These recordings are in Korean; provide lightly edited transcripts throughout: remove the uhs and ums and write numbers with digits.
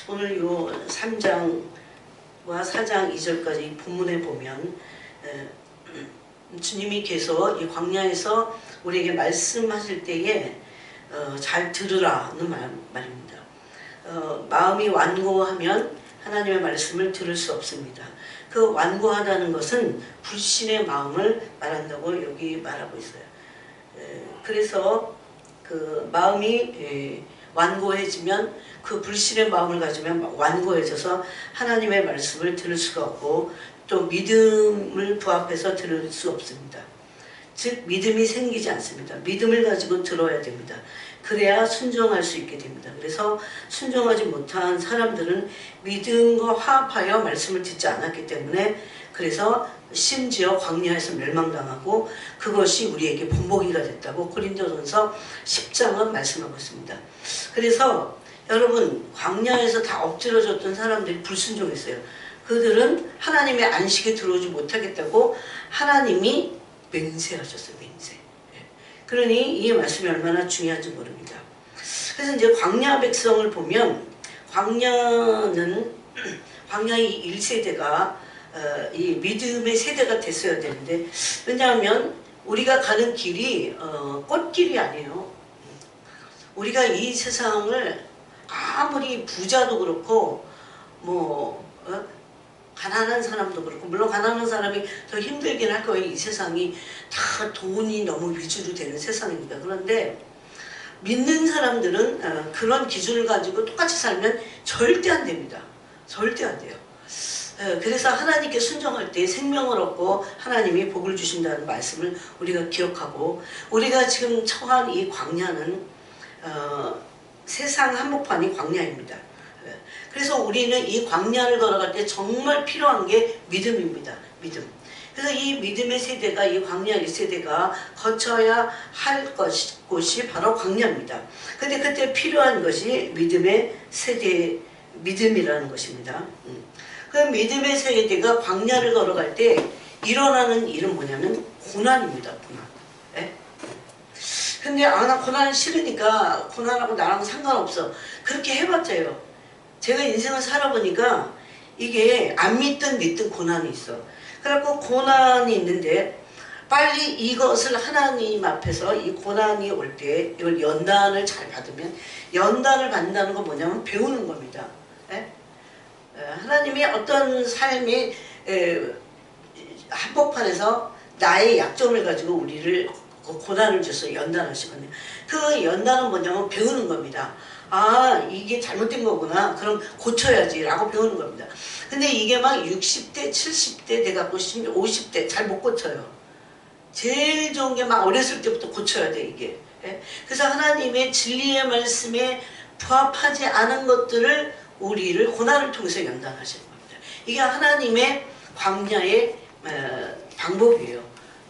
오늘 요 3장과 4장 2절까지 본문에 보면 주님이 계속 이 광야에서 우리에게 말씀하실 때에 잘 들으라는 말입니다. 마음이 완고하면 하나님의 말씀을 들을 수 없습니다. 그 완고하다는 것은 불신의 마음을 말한다고 여기 말하고 있어요. 그래서 그 마음이 완고해지면 그 불신의 마음을 가지면 완고해져서 하나님의 말씀을 들을 수가 없고 또 믿음을 부합해서 들을 수 없습니다. 즉 믿음이 생기지 않습니다. 믿음을 가지고 들어야 됩니다. 그래야 순종할 수 있게 됩니다. 그래서 순종하지 못한 사람들은 믿음과 화합하여 말씀을 듣지 않았기 때문에 그래서 심지어 광야에서 멸망당하고 그것이 우리에게 본보기가 됐다고 고린도전서 10장은 말씀하고 있습니다. 그래서 여러분 광야에서 다 엎드려졌던 사람들이 불순종했어요. 그들은 하나님의 안식에 들어오지 못하겠다고 하나님이 맹세하셨어요. 맹세. 그러니 이 말씀이 얼마나 중요한지 모릅니다. 그래서 이제 광야 백성을 보면 광야의 1세대가 이 믿음의 세대가 됐어야 되는데 왜냐하면 우리가 가는 길이 꽃길이 아니에요. 우리가 이 세상을 아무리 부자도 그렇고 가난한 사람도 그렇고 물론 가난한 사람이 더 힘들긴 할 거예요. 이 세상이 다 돈이 너무 위주로 되는 세상이니까. 그런데 믿는 사람들은 그런 기준을 가지고 똑같이 살면 절대 안 됩니다. 절대 안 돼요. 그래서 하나님께 순종할 때 생명을 얻고 하나님이 복을 주신다는 말씀을 우리가 기억하고 우리가 지금 처한 이 광야는 세상 한복판이 광야입니다. 그래서 우리는 이 광야를 걸어갈 때 정말 필요한 게 믿음입니다. 믿음. 그래서 이 믿음의 세대가 이 광야 1세대가 거쳐야 할 곳이 바로 광야입니다. 근데 그때 필요한 것이 믿음의 세대, 믿음이라는 것입니다. 그 믿음의 세대가 광야를 걸어갈 때 일어나는 일은 뭐냐면 고난입니다. 고난. 네? 근데 나 고난 싫으니까 고난하고 나랑 상관없어. 그렇게 해봤자요. 제가 인생을 살아보니까 이게 안 믿든 고난이 있어. 그래갖고 고난이 있는데 빨리 이것을 하나님 앞에서 이 고난이 올 때 이걸 연단을 잘 받으면 연단을 받는다는 건 뭐냐면 배우는 겁니다. 예? 하나님이 어떤 삶의 한복판에서 나의 약점을 가지고 우리를 고난을 줘서 연단하시거든요. 그 연단은 뭐냐면 배우는 겁니다. 이게 잘못된 거구나. 그럼 고쳐야지 라고 배우는 겁니다. 근데 이게 막 60대, 70대 돼갖고 50대 잘 못 고쳐요. 제일 좋은 게 막 어렸을 때부터 고쳐야 돼 이게. 그래서 하나님의 진리의 말씀에 부합하지 않은 것들을 우리를 고난을 통해서 연단하시는 겁니다. 이게 하나님의 광야의 방법이에요.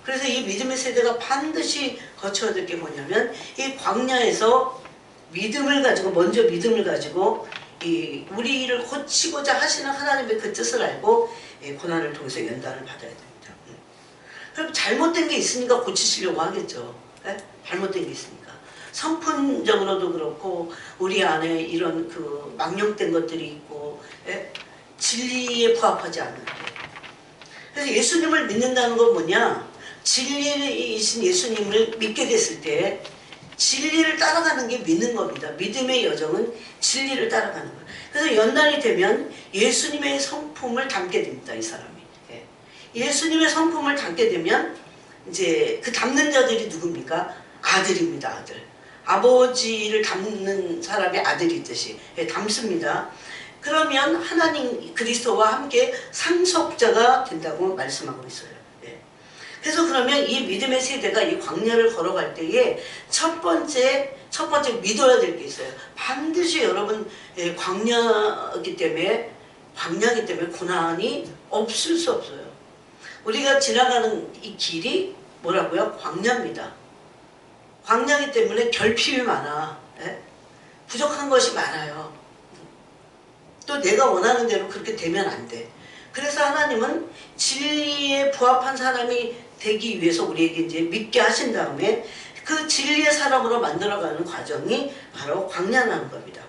그래서 이 믿음의 세대가 반드시 거쳐야 될 게 뭐냐면 이 광야에서 믿음을 가지고 먼저 믿음을 가지고 우리를 고치고자 하시는 하나님의 그 뜻을 알고 고난을 통해서 연단을 받아야 됩니다. 그럼 잘못된 게 있으니까 고치시려고 하겠죠. 잘못된 게 있으니까. 성품적으로도 그렇고 우리 안에 이런 그 망령된 것들이 있고 진리에 부합하지 않는 게. 그래서 예수님을 믿는다는 건 뭐냐? 진리이신 예수님을 믿게 됐을 때 진리를 따라가는 게 믿는 겁니다. 믿음의 여정은 진리를 따라가는 거예요. 그래서 연단이 되면 예수님의 성품을 담게 됩니다. 이 사람이. 예수님의 성품을 담게 되면 이제 그 담는 자들이 누굽니까? 아들입니다. 아들. 아버지를 담는 사람의 아들이 있듯이 담습니다. 그러면 하나님 그리스도와 함께 상속자가 된다고 말씀하고 있어요. 그래서 그러면 이 믿음의 세대가 이 광야를 걸어갈 때에 첫 번째 믿어야 될 게 있어요. 반드시 여러분 광야이기 때문에 고난이 없을 수 없어요. 우리가 지나가는 이 길이 뭐라고요? 광야입니다. 광야이기 때문에 결핍이 많아. 부족한 것이 많아요. 또 내가 원하는 대로 그렇게 되면 안 돼. 그래서 하나님은 진리에 부합한 사람이 되기 위해서 우리에게 이제 믿게 하신 다음에 그 진리의 사람으로 만들어가는 과정이 바로 광야라는 겁니다.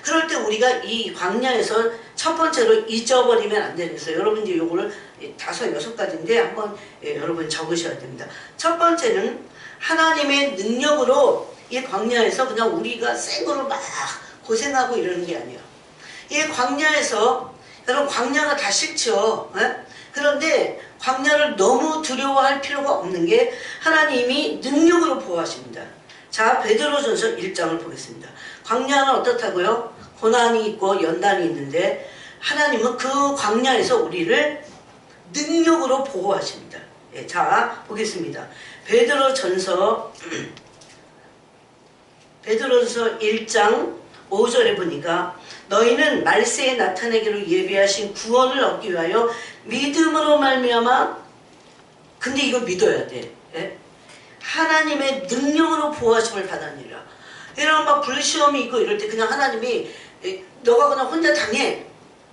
그럴 때 우리가 이 광야에서 첫 번째로 잊어버리면 안 되는 거예요. 여러분 이제 요거를 5, 6가지인데 한번 여러분 적으셔야 됩니다. 첫 번째는 하나님의 능력으로 이 광야에서 그냥 우리가 생으로 막 고생하고 이러는 게 아니에요. 이 광야에서 여러분 광야가 다 싫죠. 그런데 광야를 너무 두려워할 필요가 없는 게 하나님이 능력으로 보호하십니다. 자, 베드로전서 1장을 보겠습니다. 광야는 어떻다고요? 고난이 있고 연단이 있는데 하나님은 그 광야에서 우리를 능력으로 보호하십니다. 예, 자, 보겠습니다. 베드로전서 1장 5절에 보니까 너희는 말세에 나타내기로 예비하신 구원을 얻기 위하여 믿음으로 말미암아, 근데 이거 믿어야 돼. 예? 하나님의 능력으로 보호하심을 받았느니라. 이런 막 불시험이 있고 이럴 때 그냥 하나님이 너가 그냥 혼자 당해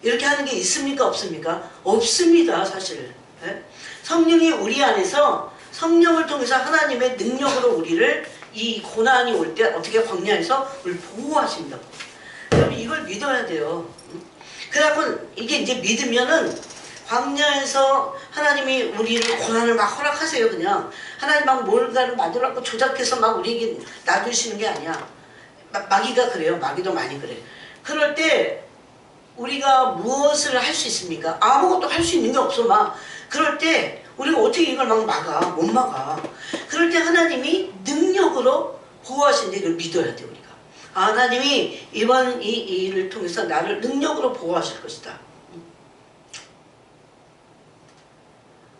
이렇게 하는 게 있습니까? 없습니까? 없습니다. 사실. 예? 성령이 우리 안에서 성령을 통해서 하나님의 능력으로 우리를 이 고난이 올 때 어떻게 광야에서 우리를 보호하신다. 여러분 이걸 믿어야 돼요. 그래갖고 이게 이제 믿으면은 광야에서 하나님이 우리를 고난을 막 허락하세요. 그냥 하나님 막 뭔가를 만들어갖고 조작해서 막 우리에게 놔두시는 게 아니야. 마귀가 그래요. 마귀도 많이 그래. 그럴 때 우리가 무엇을 할 수 있습니까? 아무것도 할 수 있는 게 없어. 막 그럴 때 우리가 어떻게 이걸 막 막아? 못 막아. 그럴 때 하나님이 능력으로 보호하신데 이걸 믿어야 돼. 우리가 하나님이 이번 이 일을 통해서 나를 능력으로 보호하실 것이다.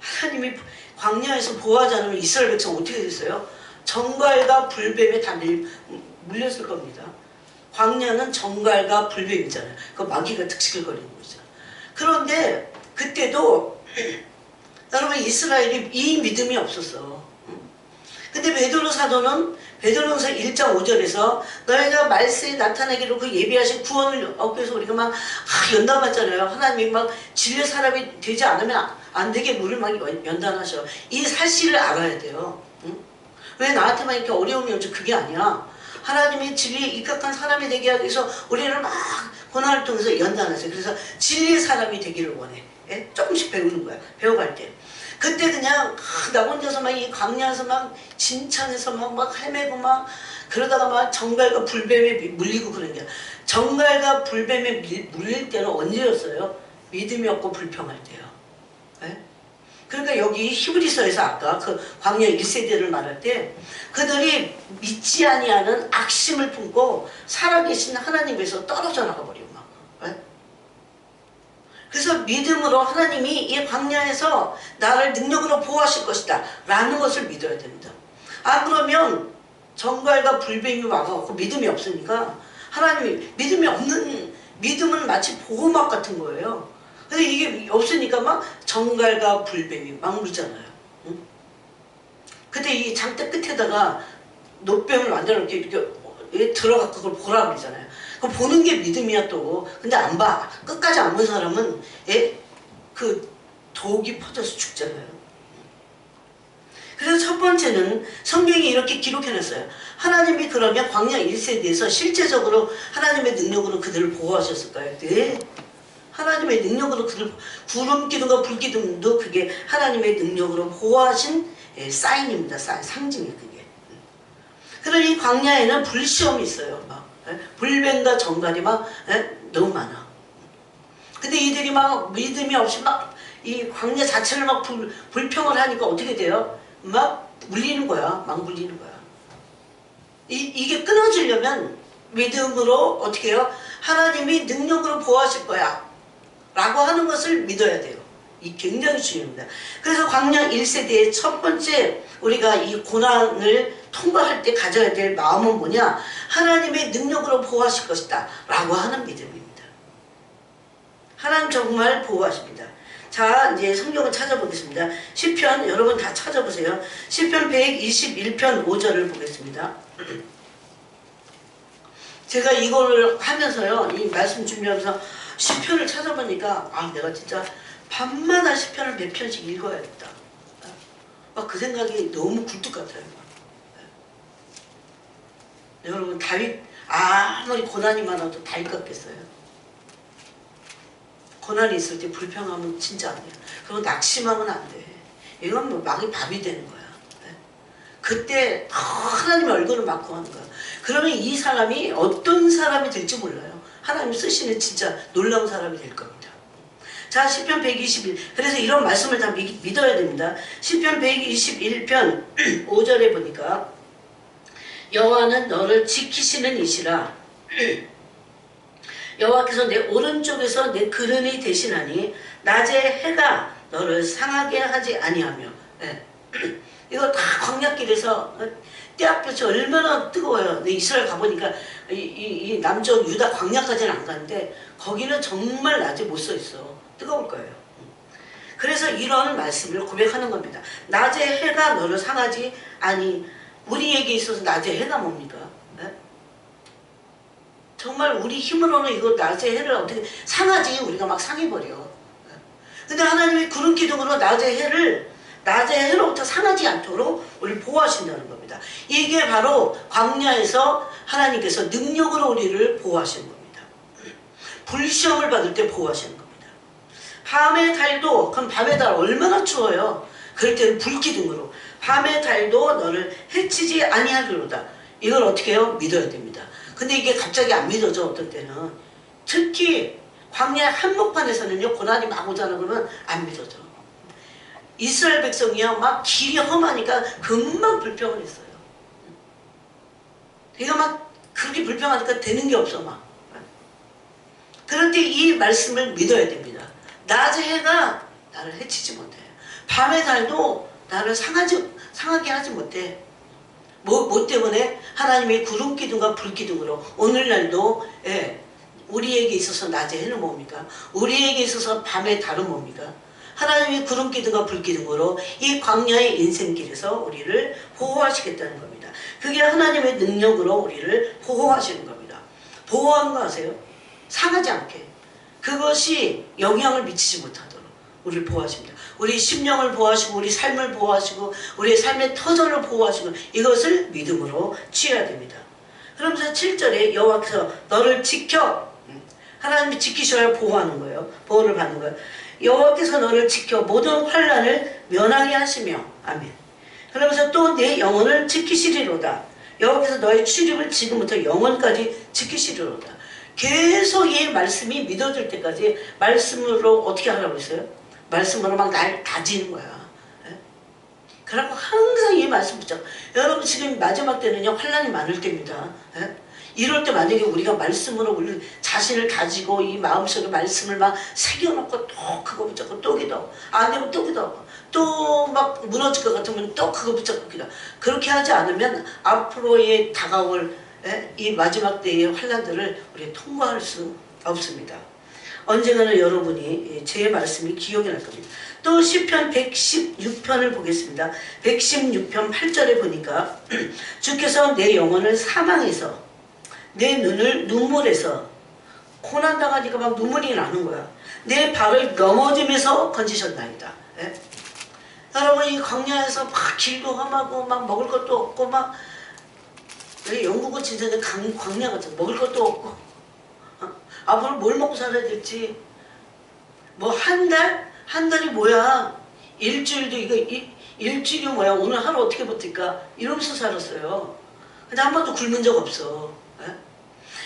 하나님이 광야에서 보호하지 않으면 이스라엘 백성 어떻게 됐어요? 정갈과 불뱀에 다 물렸을 겁니다. 광야는 정갈과 불뱀이잖아요. 그 마귀가 특식을 거리는 거죠. 그런데 그때도 여러분 이스라엘이 이 믿음이 없었어. 근데 베드로 사도는 베드로전서 1장 5절에서 너희가 말세에 나타나기로 그 예비하신 구원을 얻기 위해서 우리가 막 연단받잖아요. 하나님이 막 진리의 사람이 되지 않으면 안 되게 물을 막 연단하셔. 이 사실을 알아야 돼요. 왜 나한테만 이렇게 어려움이 오지? 그게 아니야. 하나님이 진리에 입각한 사람이 되게 하기 위해서 우리를 막 고난을 통해서 연단하세요. 그래서 진리의 사람이 되기를 원해. 예? 조금씩 배우는 거야. 배워갈 때. 그때 그냥 나 혼자서 막 이 광야에서 막 진창에서 막 헤매고 막 그러다가 막 정갈과 불뱀에 물리고 그런 게 정갈과 불뱀에 물릴 때는 언제였어요? 믿음이 없고 불평할 때요. 예? 그러니까 여기 히브리서에서 아까 그 광야 1세대를 말할 때 그들이 믿지 아니하는 악심을 품고 살아계신 하나님에서 떨어져 나가버리고 막. 예? 그래서 믿음으로 하나님이 이 광야에서 나를 능력으로 보호하실 것이다 라는 것을 믿어야 됩니다. 아 그러면 정갈과 불뱀이 와가지고 믿음이 없으니까 하나님이 믿음이 없는 믿음은 마치 보호막 같은 거예요. 근데 이게 없으니까 막 정갈과 불뱀이 막 물잖아요. 응? 그때 이 장대 끝에다가 놋뱀을 만들어 이렇게 들어가 그걸 보라 그러잖아요. 그 보는 게 믿음이야 또. 근데 안 봐. 끝까지 안 본 사람은 그 독이 퍼져서 죽잖아요. 그래서 첫 번째는 성경이 이렇게 기록해놨어요. 하나님이 그러면 광야 1세대에서 실제적으로 하나님의 능력으로 그들을 보호하셨을까요? 네. 하나님의 능력으로 그들 구름 기둥과 불 기둥도 그게 하나님의 능력으로 보호하신 사인입니다. 사인, 상징이 그게. 그러니 광야에는 불시험이 있어요. 막 불뱀과 정갈이 막 너무 많아. 근데 이들이 막 믿음이 없이 막 이 광야 자체를 막 불평을 하니까 어떻게 돼요? 막 물리는 거야. 막 물리는 거야. 이게 끊어지려면 믿음으로 어떻게 해요? 하나님이 능력으로 보호하실 거야. 라고 하는 것을 믿어야 돼요. 이 굉장히 중요합니다. 그래서 광야 1세대의 첫 번째 우리가 이 고난을 통과할 때 가져야 될 마음은 뭐냐? 하나님의 능력으로 보호하실 것이다. 라고 하는 믿음입니다. 하나님 정말 보호하십니다. 자, 이제 성경을 찾아보겠습니다. 시편 여러분 다 찾아보세요. 시편 121편 5절을 보겠습니다. 제가 이거를 하면서요. 이 말씀 준비하면서 시편을 찾아보니까 아 내가 진짜 밤마다 시편을 몇 편씩 읽어야겠다. 막 그 생각이 너무 굴뚝 같아요. 여러분 다윗 아무리 고난이 많아도 다 일같겠어요? 고난이 있을 때 불평하면 진짜 안 돼요. 그리고 낙심하면 안 돼. 이건 뭐 막이 밥이 되는 거야. 네? 그때 하나님의 얼굴을 맞고 하는 거야. 그러면 이 사람이 어떤 사람이 될지 몰라요. 하나님 쓰시는 진짜 놀라운 사람이 될 겁니다. 자, 시편 121. 그래서 이런 말씀을 다 믿어야 됩니다. 시편 121편 5절에 보니까 여호와는 너를 지키시는 이시라. 여호와께서 내 오른쪽에서 내 근원이 되시나니 낮에 해가 너를 상하게 하지 아니하며. 네. 이거 다 광야길에서 떼약볕이 얼마나 뜨거워요. 이스라엘 가보니까 이 남쪽 유다 광야까지는 안 가는데 거기는 정말 낮에 못 서 있어. 뜨거울 거예요. 그래서 이런 말씀을 고백하는 겁니다. 낮에 해가 너를 상하지 아니. 우리에게 있어서 낮에 해가 뭡니까? 네? 정말 우리 힘으로는 이거 낮에 해를 어떻게 상하지. 우리가 막 상해버려. 네? 근데 하나님이 구름 기둥으로 낮에 해로부터 상하지 않도록 우리를 보호하신다는 겁니다. 이게 바로 광야에서 하나님께서 능력으로 우리를 보호하시는 겁니다. 불시험을 받을 때 보호하시는 겁니다. 밤의 달도, 그럼 밤의 달 얼마나 추워요. 그럴 때는 불기둥으로 밤의 달도 너를 해치지 아니하리로다. 이걸 어떻게 해요? 믿어야 됩니다. 근데 이게 갑자기 안 믿어져. 어떤 때는 특히 광야 한복판에서는요 고난이 막 오잖아. 그러면 안 믿어져. 이스라엘 백성이요 막 길이 험하니까 금방 불평을 했어요. 이거 막 그렇게 불평하니까 되는 게 없어 막. 그럴 때 이 말씀을 믿어야 됩니다. 낮의 해가 나를 해치지 못해. 밤의 달도 나를 상하게 하지 못해. 뭐 때문에? 하나님의 구름 기둥과 불 기둥으로 오늘날도 우리에게 있어서 낮의 해는 뭡니까? 우리에게 있어서 밤의 달은 뭡니까? 하나님의 구름 기둥과 불 기둥으로 이 광야의 인생길에서 우리를 보호하시겠다는 겁니다. 그게 하나님의 능력으로 우리를 보호하시는 겁니다. 보호하는 거 아세요? 상하지 않게. 그것이 영향을 미치지 못하도록 우리를 보호하십니다. 우리 심령을 보호하시고 우리 삶을 보호하시고 우리의 삶의 터전을 보호하시고 이것을 믿음으로 취해야 됩니다. 그러면서 7절에 여호와께서 너를 지켜. 하나님이 지키셔야 보호하는 거예요. 보호를 받는 거예요. 여호와께서 너를 지켜 모든 환난을 면하게 하시며. 아멘. 그러면서 또 내 영혼을 지키시리로다. 여호와께서 너의 출입을 지금부터 영원까지 지키시리로다. 계속 이 말씀이 믿어질 때까지 말씀으로 어떻게 하라고 했어요? 말씀으로 막 날 다지는 거야. 그래갖고 항상 이 말씀 붙잡고. 여러분 지금 마지막 때는요 환난이 많을 때입니다. 이럴 때 만약에 우리가 말씀으로 우리 자신을 다지고 이 마음속에 말씀을 막 새겨놓고 또 그거 붙잡고 또 기도 안 되면 또 기도 또 막 무너질 것 같으면 또 그거 붙잡고 기도. 그렇게 하지 않으면 앞으로의 다가올 이 마지막 때의 환난들을 우리가 통과할 수 없습니다. 언젠가는 여러분이 제 말씀이 기억이 날 겁니다. 또 시편 116편을 보겠습니다. 116편 8절에 보니까 주께서 내 영혼을 사망에서 내 눈을 눈물에서 고난당하니까 막 눈물이 나는 거야. 내 발을 넘어짐에서 건지셨나이다. 여러분 이 광야에서 막 길도 험하고 막 먹을 것도 없고 막 영국은 진짜 광야 같아. 먹을 것도 없고 앞으로 뭘 먹고 살아야 될지. 뭐 한 달? 한 달이 뭐야? 일주일도 일주일이 뭐야? 오늘 하루 어떻게 버틸까? 이러면서 살았어요. 근데 한 번도 굶은 적 없어.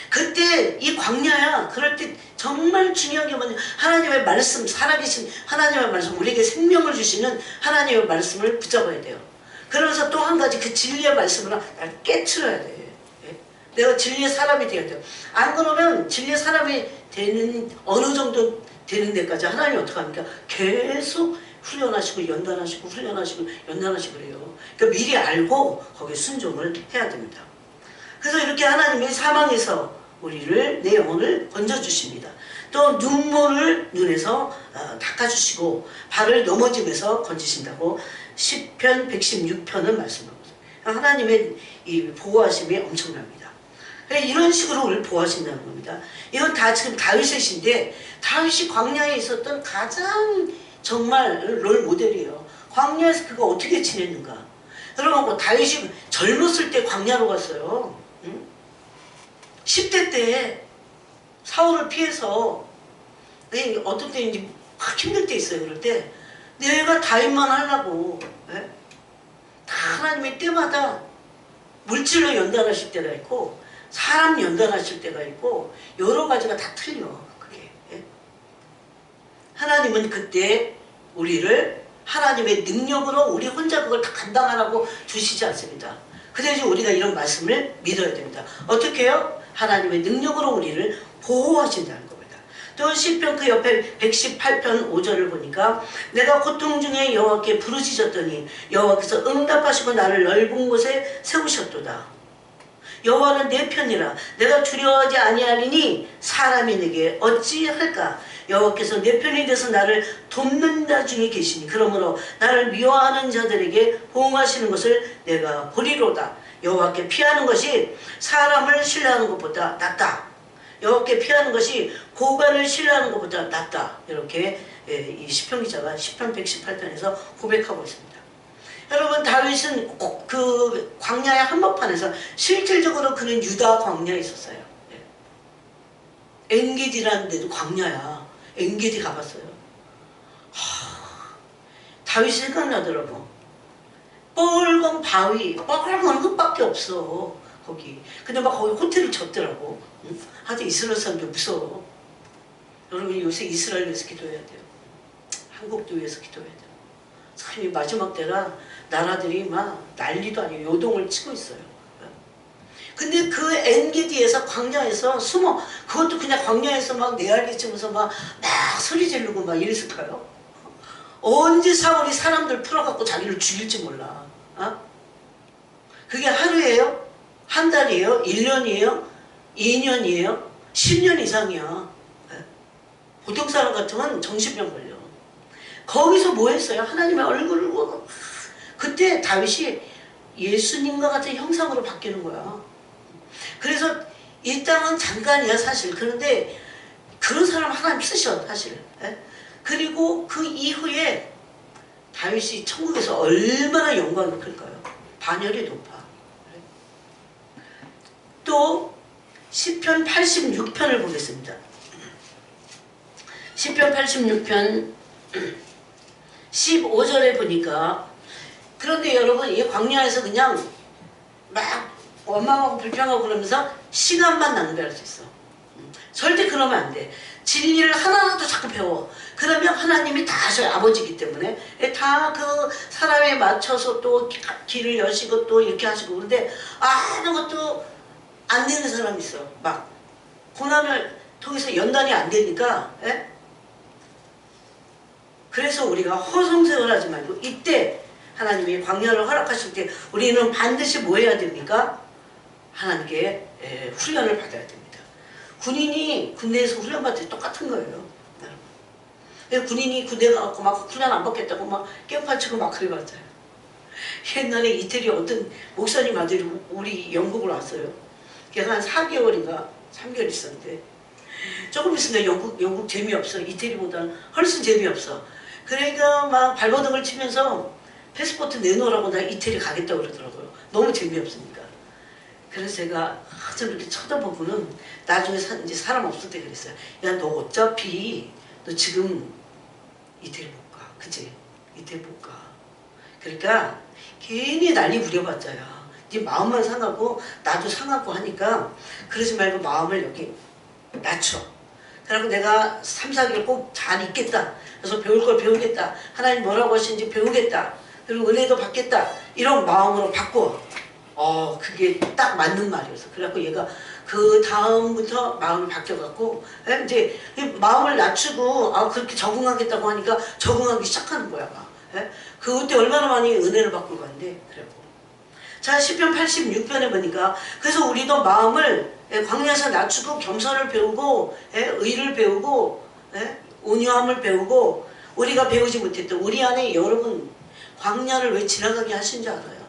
그때 이 광야야. 그럴 때 정말 중요한 게 뭐냐? 하나님의 말씀, 살아계신 하나님의 말씀, 우리에게 생명을 주시는 하나님의 말씀을 붙잡아야 돼요. 그러면서 또 한 가지 그 진리의 말씀으로 날 깨트려야 돼. 내가 진리의 사람이 되어야 돼요. 안 그러면 진리의 사람이 되는 어느 정도 되는 데까지 하나님이 어떻게 합니까? 계속 훈련하시고 연단하시고 훈련하시고 연단하시고 그래요. 그러니까 미리 알고 거기에 순종을 해야 됩니다. 그래서 이렇게 하나님이 사망에서 우리를 내 영혼을 건져주십니다. 또 눈물을 눈에서 닦아주시고 발을 넘어짐에서 건지신다고 시편 116편은 말씀하고 있어요. 하나님의 이 보호하심이 엄청납니다. 이런 식으로 우리를 보호하신다는 겁니다. 이건 다 지금 다윗의 시인데 다윗이 광야에 있었던 가장 정말 롤 모델이에요. 광야에서 그가 어떻게 지냈는가. 여러분 다윗이 젊었을 때 광야로 갔어요. 응? 10대 때 사울을 피해서 어떤 때 이제 막 힘들 때 있어요. 그럴 때 내가 다윗만 하려고 예? 다 하나님의 때마다 물질로 연단하실 때가 있고 사람 연단하실 때가 있고 여러 가지가 다 틀려. 그게 예? 하나님은 그때 우리를 하나님의 능력으로 우리 혼자 그걸 다 감당하라고 주시지 않습니다. 그래서 우리가 이런 말씀을 믿어야 됩니다. 어떻게 해요? 하나님의 능력으로 우리를 보호하신다는 겁니다. 또 시편 그 옆에 118편 5절을 보니까 내가 고통 중에 여호와께 부르짖었더니 여호와께서 응답하시고 나를 넓은 곳에 세우셨도다. 여호와는 내 편이라 내가 두려워하지 아니하리니 사람이 내게 어찌할까. 여호와께서 내 편이 돼서 나를 돕는 자 중에 계시니 그러므로 나를 미워하는 자들에게 보응하시는 것을 내가 보리로다. 여호와께 피하는 것이 사람을 신뢰하는 것보다 낫다. 여호와께 피하는 것이 고관을 신뢰하는 것보다 낫다. 이렇게 이 시편 기자가 시편 118편에서 고백하고 있습니다. 여러분 다윗은 그 광야의 한복판에서 실질적으로 그는 유다 광야에 있었어요. 엔게디라는 데도 광야야. 엔게디 가봤어요. 다윗이 생각나더라고. 뻘건 바위, 뻘건 흙밖에 없어 거기. 근데 막 거기 호텔을 졌더라고. 하여튼 이스라엘 사람들 무서워. 여러분 요새 이스라엘 위해서 기도해야 돼요. 한국도 위해서 기도해야 돼요. 참 이 마지막 때라 나라들이 막 난리도 아니고 요동을 치고 있어요. 근데 그 엔게디에서 광야에서 숨어 그것도 그냥 광야에서 막 내알리 치면서 막 소리 지르고 막 이랬을까요? 언제 사울이 사람들 풀어갖고 자기를 죽일지 몰라. 어? 그게 하루예요? 한 달이에요? 1년이에요? 2년이에요? 10년 이상이야. 보통 사람 같으면 정신병 걸려. 거기서 뭐 했어요? 하나님의 얼굴을 보고 그때 다윗이 예수님과 같은 형상으로 바뀌는 거야. 그래서 이 땅은 잠깐이야 사실. 그런데 그런 사람 하나님 쓰셔 사실. 그리고 그 이후에 다윗이 천국에서 얼마나 영광이 클까요? 반열이 높아. 또 시편 86편을 보겠습니다. 시편 86편 15절에 보니까 그런데 여러분 이 광야에서 그냥 막 원망하고 불평하고 그러면서 시간만 낭비할 수 있어. 절대 그러면 안 돼. 진리를 하나하나도 자꾸 배워. 그러면 하나님이 다 하셔요. 아버지이기 때문에. 다 그 사람에 맞춰서 또 길을 여시고 또 이렇게 하시고. 그런데 아무것도 안 되는 사람이 있어. 막 고난을 통해서 연단이 안 되니까. 그래서 우리가 허송세월하지 말고 이때 하나님이 광야를 허락하실 때 우리는 반드시 뭐 해야 됩니까? 하나님께 훈련을 받아야 됩니다. 군인이 군대에서 훈련받을 때 똑같은 거예요. 군인이 군대 가고 막 훈련 안 받겠다고 막 깨우파치고 막 그래봤어요. 옛날에 이태리 어떤 목사님 아들이 우리 영국을 왔어요. 걔가 한 4개월인가 3개월 있었는데 조금 있으면 영국 재미없어. 이태리보다는 훨씬 재미없어. 그러니까 막 발버둥을 치면서 패스포트 내놓으라고 나 이태리 가겠다고 그러더라고요. 너무 재미없으니까. 그래서 제가 좀 이렇게 쳐다보고는 나중에 이제 사람 없을 때 그랬어요. 야, 너 어차피 너 지금 이태리 못 가. 그치? 이태리 못 가. 그러니까 괜히 난리 부려봤자야. 네 마음만 상하고 나도 상하고 하니까 그러지 말고 마음을 여기 낮춰. 그리고 내가 3, 4개월 꼭 잘 있겠다. 그래서 배울 걸 배우겠다. 하나님 뭐라고 하시는지 배우겠다. 그리고 은혜도 받겠다. 이런 마음으로 바꿔. 그게 딱 맞는 말이었어. 그래갖고 얘가 그 다음부터 마음이 바뀌어갖고 이제 마음을 낮추고 그렇게 적응하겠다고 하니까 적응하기 시작하는 거야. 그때 얼마나 많이 은혜를 받고 갔는데 그래갖고. 자, 시편 86편에 보니까 그래서 우리도 마음을 광야에서 낮추고 겸손을 배우고 의를 배우고 온유함을 배우고 우리가 배우지 못했던 우리 안에 여러분 광야를 왜 지나가게 하신 줄 알아요?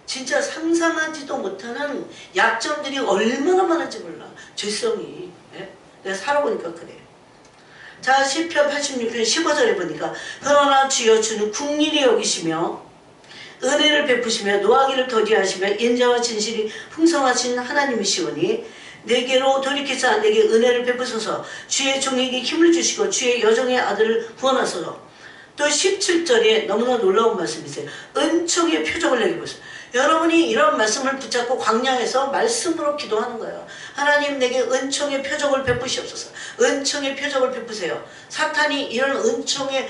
진짜 상상하지도 못하는 약점들이 얼마나 많은지 몰라. 죄성이. 내가 살아보니까 그래. 자, 시편 86편 15절에 보니까 그러나 주여 주는 국리를 여기시며 은혜를 베푸시며 노하기를 더디하시며 인자와 진실이 풍성하신 하나님이시오니 내게로 돌이키사 내게 은혜를 베푸소서. 주의 종에게 힘을 주시고 주의 여종의 아들을 구원하소서. 또 17절에 너무나 놀라운 말씀이세요. 은총의 표적을 내게 보세요. 여러분이 이런 말씀을 붙잡고 광야에서 말씀으로 기도하는 거예요. 하나님 내게 은총의 표적을 베푸시옵소서. 은총의 표적을 베푸세요. 사탄이 이런 은총의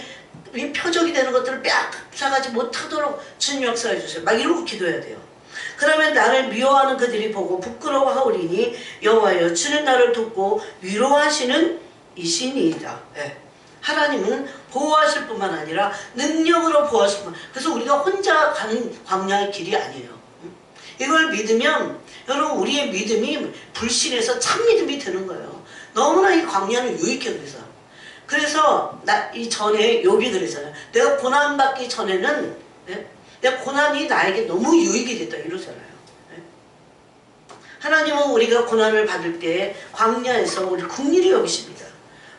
이 표적이 되는 것들을 빼앗아가지 못하도록 주님 역사해 주세요. 막 이러고 기도해야 돼요. 그러면 나를 미워하는 그들이 보고 부끄러워하오리니 여호와여 주는 나를 돕고 위로하시는 이신이이다. 네. 하나님은 보호하실 뿐만 아니라 능력으로 보호하실 뿐만. 그래서 우리가 혼자 가는 광야의 길이 아니에요. 이걸 믿으면 여러분 우리의 믿음이 불신해서 참 믿음이 되는 거예요. 너무나 이 광야는 유익해. 그래서 이 전에 욥이 그랬잖아요. 내가 고난받기 전에는 내가 고난이 나에게 너무 유익이 됐다 이러잖아요. 하나님은 우리가 고난을 받을 때 광야에서 우리 긍휼히 여기십니다.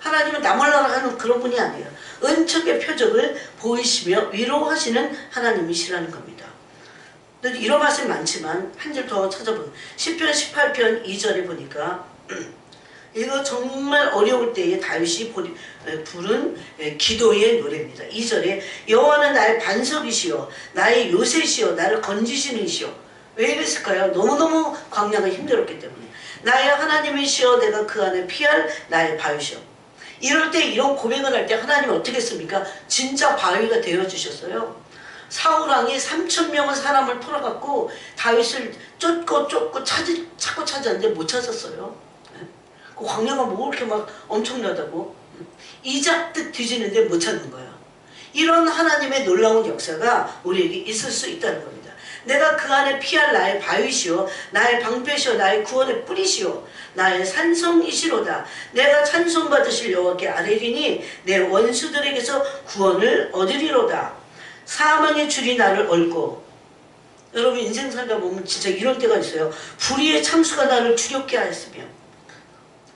하나님은 나 몰라라 하는 그런 분이 아니에요. 은총의 표적을 보이시며 위로하시는 하나님이시라는 겁니다. 이런 말씀이 많지만 한 절 더 찾아보면 시편 18편 2절에 보니까 이거 정말 어려울 때에 다윗이 부른 기도의 노래입니다. 2절에 여호와는 나의 반석이시오 나의 요새시오 나를 건지시는 이시오. 왜 이랬을까요? 너무너무 광야가 힘들었기 때문에. 나의 하나님이시오 내가 그 안에 피할 나의 바위시오. 이럴 때 이런 고백을 할 때 하나님이 어떻게 했습니까? 진짜 바위가 되어주셨어요. 사울왕이 3,000명의 사람을 풀어갖고 다윗을 쫓고 찾고 찾았는데 못 찾았어요. 그 광야가 뭐 그렇게 막 엄청나다고. 이잡듯 뒤지는데 못 찾는 거야. 이런 하나님의 놀라운 역사가 우리에게 있을 수 있다는 겁니다. 내가 그 안에 피할 나의 바위시오 나의 방패시오 나의 구원의 뿌리시오 나의 산성이시로다. 내가 찬송받으실 여호와께 아뢰리니 내 원수들에게서 구원을 얻으리로다. 사망의 줄이 나를 얽고. 여러분 인생 살다 보면 진짜 이런 때가 있어요. 불의의 참수가 나를 두렵게 하였으며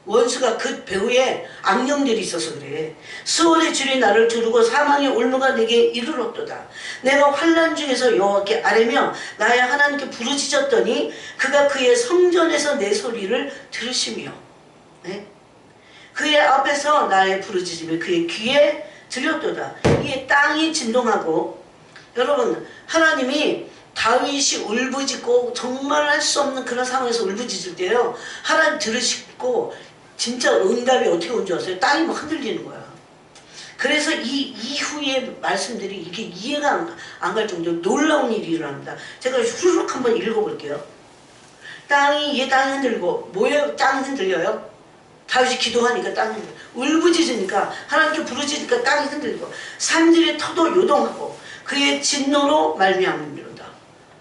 원수가 그 배후에 악령들이 있어서 그래. 수월의 줄이 나를 두르고 사망의 올무가 내게 이르렀도다. 내가 환난 중에서 여호와께 아뢰며 나의 하나님께 부르짖었더니 그가 그의 성전에서 내 소리를 들으시며 네? 그의 앞에서 나의 부르짖음이 그의 귀에 들렸도다. 이게 땅이 진동하고. 여러분 하나님이 다윗이 울부짖고 정말 할 수 없는 그런 상황에서 울부짖을 때요 하나님 들으시고 진짜 응답이 어떻게 온 줄 아세요? 땅이 막 흔들리는 거야. 그래서 이 이후의 말씀들이 이게 이해가 안 갈 정도로 놀라운 일이 일어납니다. 제가 후루룩 한번 읽어볼게요. 땅이 흔들고 뭐예요? 땅이 흔들려요? 다윗이 기도하니까 땅이 흔들려. 울부짖으니까 하나님께 부르짖으니까 땅이 흔들리고 산들의 터도 요동하고 그의 진노로 말미암음이로다.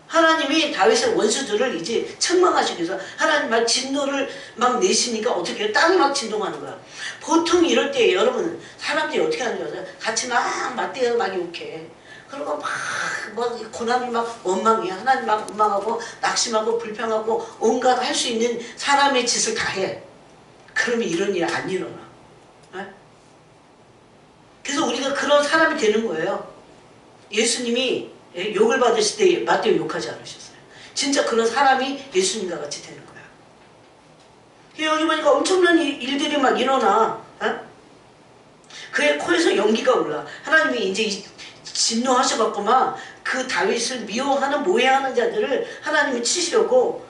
하나님이 다윗의 원수들을 이제 책망하시기 위해서 하나님 막 진노를 막 내시니까 어떻게 해요? 땅이 막 진동하는 거야. 보통 이럴 때 여러분 사람들이 어떻게 하는 줄 아세요? 같이 막 맞대어 막 욕해. 그리고 막 고난을 막 원망해. 하나님 막 원망하고 낙심하고 불평하고 온갖 할 수 있는 사람의 짓을 다 해. 그러면 이런 일 안 일어나. 네? 그래서 우리가 그런 사람이 되는 거예요. 예수님이 욕을 받으실 때 맞대어 욕하지 않으셨어요. 진짜 그런 사람이 예수님과 같이 되는 거야. 여기 보니까 엄청난 일들이 막 일어나. 어? 그의 코에서 연기가 올라. 하나님이 이제 진노하셔갖고만 그 다윗을 미워하는 모해하는 자들을 하나님이 치시려고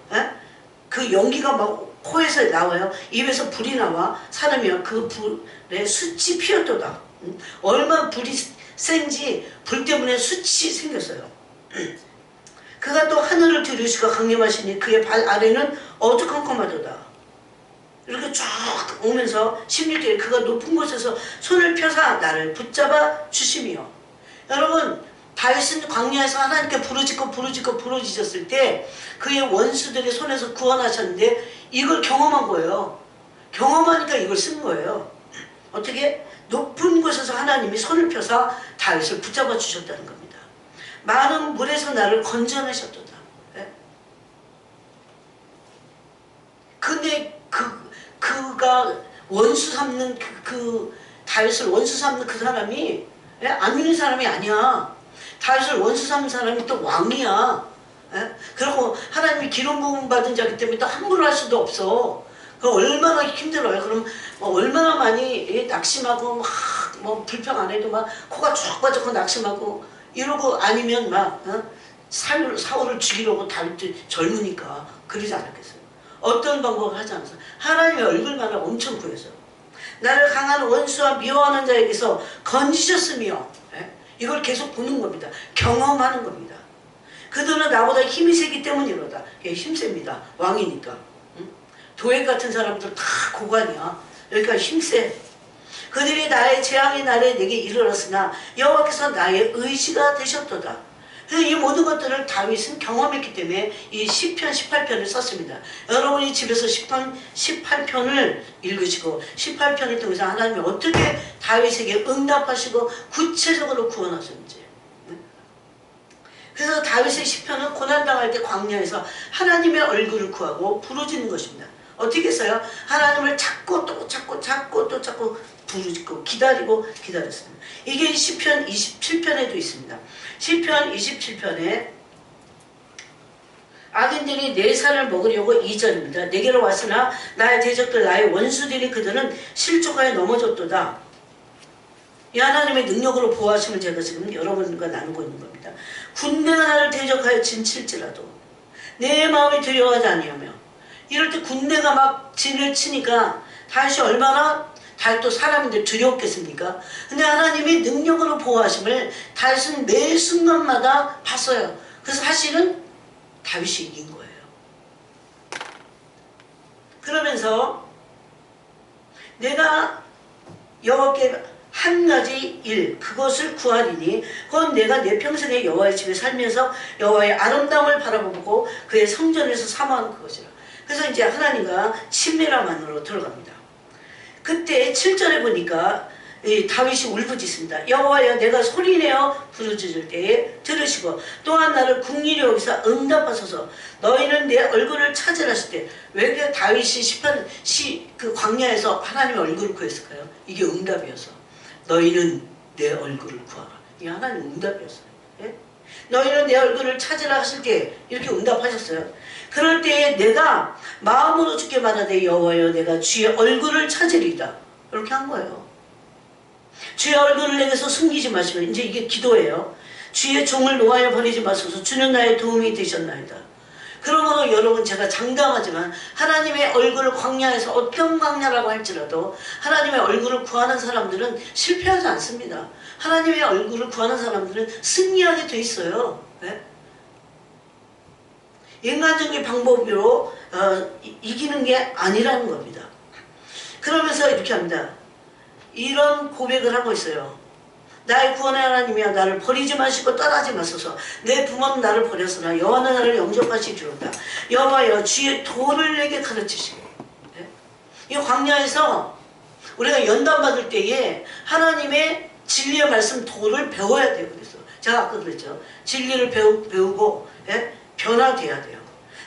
그 연기가 막 코에서 나와요. 입에서 불이 나와. 사람이요 그 불에 숯이 피었도다. 얼마나 불이 센지 불 때문에 숯이 생겼어요. 그가 또 하늘을 두르시고 강림하시니 그의 발 아래는 어두컴컴하도다. 이렇게 쭉 오면서 16절에 그가 높은 곳에서 손을 펴사 나를 붙잡아 주시며. 여러분 다윗은 광야에서 하나님께 부르짖었을 때 그의 원수들의 손에서 구원하셨는데 이걸 경험한 거예요. 경험하니까 이걸 쓴 거예요. 어떻게? 높은 곳에서 하나님이 손을 펴서 다윗을 붙잡아 주셨다는 겁니다. 많은 물에서 나를 건져내셨도다. 네? 근데 그가 원수 삼는 다윗을 원수 삼는 그 사람이 안 믿는 사람이 아니야. 다윗을 원수 삼는 사람이 또 왕이야. 그리고 하나님이 기름 부음 받은 자기 때문에 또 함부로 할 수도 없어. 그 얼마나 힘들어요. 그럼 얼마나 많이 낙심하고 막 뭐 불평 안 해도 막 코가 쭉 빠졌고 낙심하고 이러고 아니면 막 사울을 죽이려고 다윗도 젊으니까 그러지 않았겠어요. 어떤 방법을 하지 않았어요. 하나님의 얼굴만을 엄청 구해서 나를 강한 원수와 미워하는 자에게서 건지셨으며 이걸 계속 보는 겁니다. 경험하는 겁니다. 그들은 나보다 힘이 세기 때문이로다. 힘셉니다. 왕이니까. 도액 같은 사람들 다 고관이야. 그러니까 힘세. 그들이 나의 재앙의 날에 내게 이르렀으나 여호와께서 나의 의지가 되셨도다. 그래서 이 모든 것들을 다윗은 경험했기 때문에 이 시편 18편을 썼습니다. 여러분이 집에서 시편 18편을 읽으시고 18편을 통해서 하나님이 어떻게 다윗에게 응답하시고 구체적으로 구원하셨는지. 그래서 다윗의 시편은 고난당할 때 광야에서 하나님의 얼굴을 구하고 부르짖는 것입니다. 어떻게 했어요? 하나님을 찾고 또 찾고 찾고 또 찾고 부르짖고 기다리고 기다렸습니다. 이게 시편 27편에도 있습니다. 시편 27편에 악인들이 내 살을 먹으려고 2절입니다. 내게로 왔으나 나의 대적들 나의 원수들이 그들은 실족하여 넘어졌도다. 이 하나님의 능력으로 보호하심을 제가 지금 여러분과 나누고 있는 겁니다. 군대가 나를 대적하여 진칠지라도 내 마음이 두려워하지 아니하며 이럴 때 군대가 막 진을 치니까 다윗이 얼마나 다윗도 사람인데 두려웠겠습니까? 근데 하나님이 능력으로 보호하심을 다윗은 매 순간마다 봤어요. 그래서 사실은 다윗이 이긴 거예요. 그러면서 내가 여호와께 한 가지 일 그것을 구하리니 그건 내가 내 평생에 여호와의 집에 살면서 여호와의 아름다움을 바라보고 그의 성전에서 사모하는 그것이라. 그래서 이제 하나님과 친밀함 안으로 들어갑니다. 그때 7절에 보니까 다윗이 울부짖습니다. 여호와여 내가 소리내어 부르짖을 때에 들으시고 또한 나를 국리로 여기서 응답하소서. 너희는 내 얼굴을 찾으라 하실 때 왜 다윗이 그 광야에서 하나님의 얼굴을 구했을까요? 이게 응답이어서. 너희는 내 얼굴을 구하라. 이게 하나님 응답이었어요. 예? 너희는 내 얼굴을 찾으라 하실 때 이렇게 응답하셨어요. 그럴 때에 내가 마음으로 주께 말하되 여호와여 내가 주의 얼굴을 찾으리이다. 이렇게 한 거예요. 주의 얼굴을 내게서 숨기지 마시고 이제 이게 기도예요. 주의 종을 노하여 버리지 마소서. 주는 나의 도움이 되셨나이다. 그러므로 여러분 제가 장담하지만 하나님의 얼굴을 광야에서 어떤 광야라고 할지라도 하나님의 얼굴을 구하는 사람들은 실패하지 않습니다. 하나님의 얼굴을 구하는 사람들은 승리하게 돼 있어요. 네? 인간적인 방법으로 이기는 게 아니라는 겁니다. 그러면서 이렇게 합니다. 이런 고백을 하고 있어요. 나의 구원의 하나님이여 나를 버리지 마시고 떠나지 마소서. 내 부모는 나를 버렸으나 여호와는 나를 영접하시리로다. 여호와여 주의 도를 내게 가르치시고. 네? 이 광야에서 우리가 연단받을 때에 하나님의 진리의 말씀 도를 배워야 돼요. 그래서 제가 아까 그랬죠. 진리를 배우고 예? 변화돼야 돼요.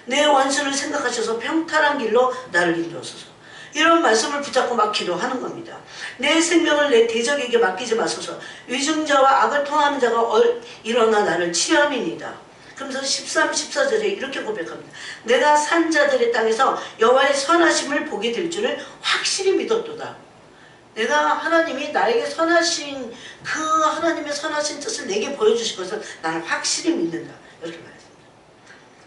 내 원수를 생각하셔서 평탄한 길로 나를 인도하소서. 이런 말씀을 붙잡고 막 기도하는 겁니다. 내 생명을 내 대적에게 맡기지 마소서. 위증자와 악을 통하는 자가 일어나 나를 치함이니이다. 그러면서 13, 14절에 이렇게 고백합니다. 내가 산 자들의 땅에서 여호와의 선하심을 보게 될 줄을 확실히 믿었도다. 내가 하나님이 나에게 선하신 그 하나님의 선하신 뜻을 내게 보여주실 것을 나는 확실히 믿는다. 이렇게 말했습니다.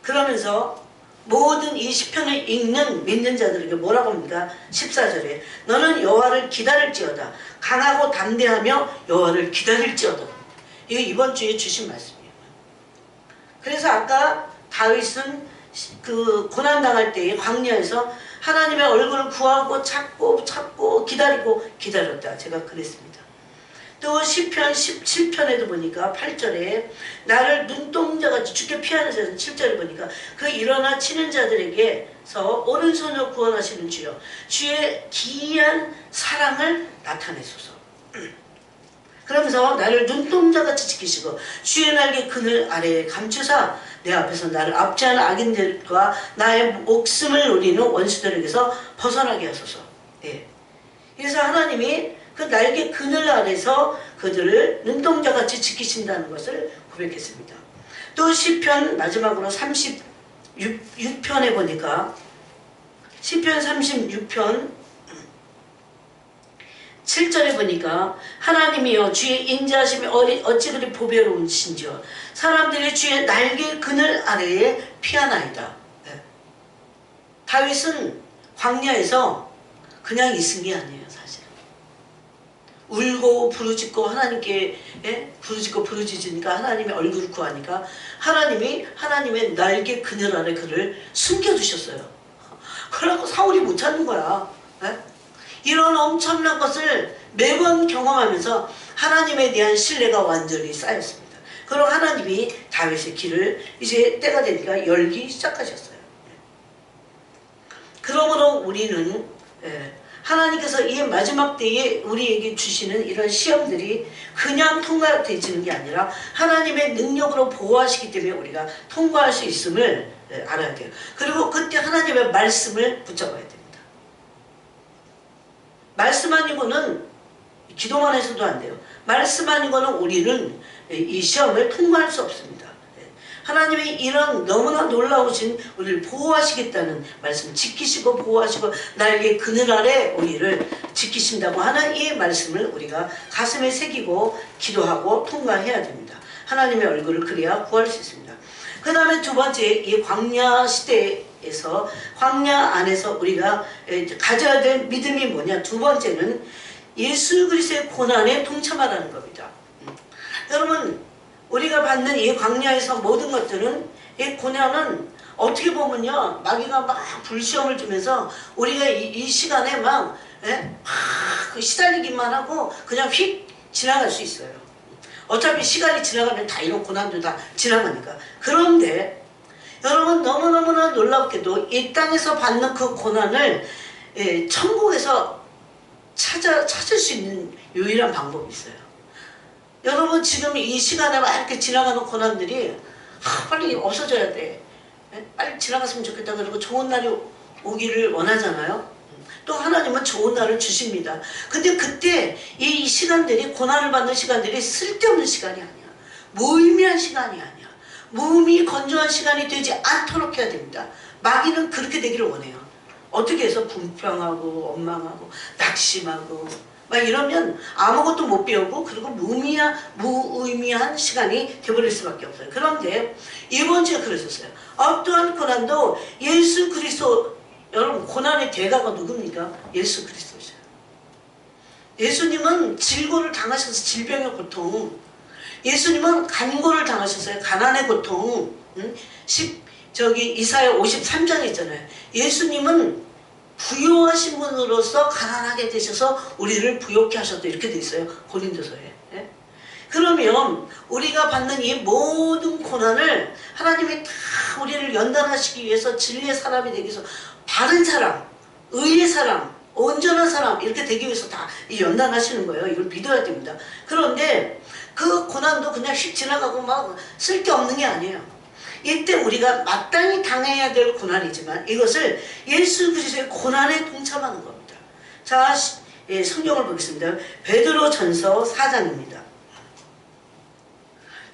그러면서 모든 이 시편을 읽는 믿는 자들에게 뭐라고 합니까? 14절에 너는 여호와를 기다릴지어다. 강하고 담대하며 여호와를 기다릴지어다. 이거 이번 주에 주신 말씀이에요. 그래서 아까 다윗은 그 고난당할 때에 광야에서 하나님의 얼굴을 구하고 찾고 기다리고 기다렸다. 제가 그랬습니다. 또 시편 17편에도 보니까 8절에 나를 눈동자같이 주께 피하는 자는 7절에 보니까 그 일어나 치는 자들에게서 오른손으로 구원하시는 주여 주의 기이한 사랑을 나타내소서. 그러면서 나를 눈동자같이 지키시고 주의 날개 그늘 아래에 감추사 내 앞에서 나를 압제하는 악인들과 나의 목숨을 노리는 원수들에게서 벗어나게 하소서. 예. 그래서 하나님이 그 날개 그늘 아래서 그들을 눈동자같이 지키신다는 것을 고백했습니다. 또 시편 마지막으로 36편에 보니까 시편 36편 7절에 보니까 하나님이여 주의 인자하심이 어찌 그리 보배로우신지요 사람들이 주의 날개 그늘 아래에 피하나이다. 네. 다윗은 광야에서 그냥 있은 게 아니에요. 사실 울고 부르짖고 하나님께 부르짖고 부르짖으니까 하나님의 얼굴을 구하니까 하나님이 하나님의 날개 그늘 아래 그를 숨겨두셨어요. 그래갖고 사울이 못 찾는 거야. 네? 이런 엄청난 것을 매번 경험하면서 하나님에 대한 신뢰가 완전히 쌓였습니다. 그럼 하나님이 다윗의 길을 이제 때가 되니까 열기 시작하셨어요. 그러므로 우리는 하나님께서 이 마지막 때에 우리에게 주시는 이런 시험들이 그냥 통과되지는 게 아니라 하나님의 능력으로 보호하시기 때문에 우리가 통과할 수 있음을 알아야 돼요. 그리고 그때 하나님의 말씀을 붙잡아야 됩니다. 말씀 아니고는 기도만 해서도 안 돼요. 말씀 아니고는 우리는 이 시험을 통과할 수 없습니다. 하나님이 이런 너무나 놀라우신 우리를 보호하시겠다는 말씀, 지키시고 보호하시고 날개 그늘 아래 우리를 지키신다고 하는 이 말씀을 우리가 가슴에 새기고 기도하고 통과해야 됩니다. 하나님의 얼굴을 그래야 구할 수 있습니다. 그 다음에 두 번째, 이 광야 시대에서 광야 안에서 우리가 가져야 될 믿음이 뭐냐? 두 번째는 예수 그리스도의 고난에 동참하라는 겁니다. 여러분, 우리가 받는 이 광야에서 모든 것들은 이 고난은 어떻게 보면요, 마귀가 막 불시험을 주면서 우리가 이 시간에 막 시달리기만 하고 그냥 휙 지나갈 수 있어요. 어차피 시간이 지나가면 다 이런 고난도 다 지나가니까. 그런데 여러분, 너무너무나 놀랍게도 이 땅에서 받는 그 고난을 천국에서 찾을 수 있는 유일한 방법이 있어요. 여러분, 지금 이 시간에 막 이렇게 지나가는 고난들이 빨리 없어져야 돼. 빨리 지나갔으면 좋겠다. 그리고 좋은 날이 오기를 원하잖아요. 또 하나님은 좋은 날을 주십니다. 근데 그때 이 시간들이, 고난을 받는 시간들이 쓸데없는 시간이 아니야. 무의미한 시간이 아니야. 무의미 건조한 시간이 되지 않도록 해야 됩니다. 마귀는 그렇게 되기를 원해요. 어떻게 해서 불평하고 원망하고 낙심하고 막 이러면 아무것도 못 배우고 그리고 무의미한 시간이 되어버릴 수밖에 없어요. 그런데 이번 주에 그러셨어요. 어떠한 고난도 예수 그리스도, 여러분, 고난의 대가가 누굽니까? 예수 그리스도죠. 예수님은 질고를 당하셔서 질병의 고통, 예수님은 간고를 당하셨어요. 가난의 고통. 이사야 53장에 있잖아요. 예수님은 부요하신 분으로서 가난하게 되셔서 우리를 부요케 하셨다, 이렇게 돼 있어요. 고린도서에. 그러면 우리가 받는 이 모든 고난을 하나님이 다 우리를 연단하시기 위해서 진리의 사람이 되기 위해서 바른 사람, 의의 사람, 온전한 사람 이렇게 되기 위해서 다 연단하시는 거예요. 이걸 믿어야 됩니다. 그런데 그 고난도 그냥 휙 지나가고 막 쓸데없는 게 아니에요. 이때 우리가 마땅히 당해야 될 고난이지만 이것을 예수 그리스도의 고난에 동참하는 겁니다. 자, 성경을 보겠습니다. 베드로전서 4장입니다.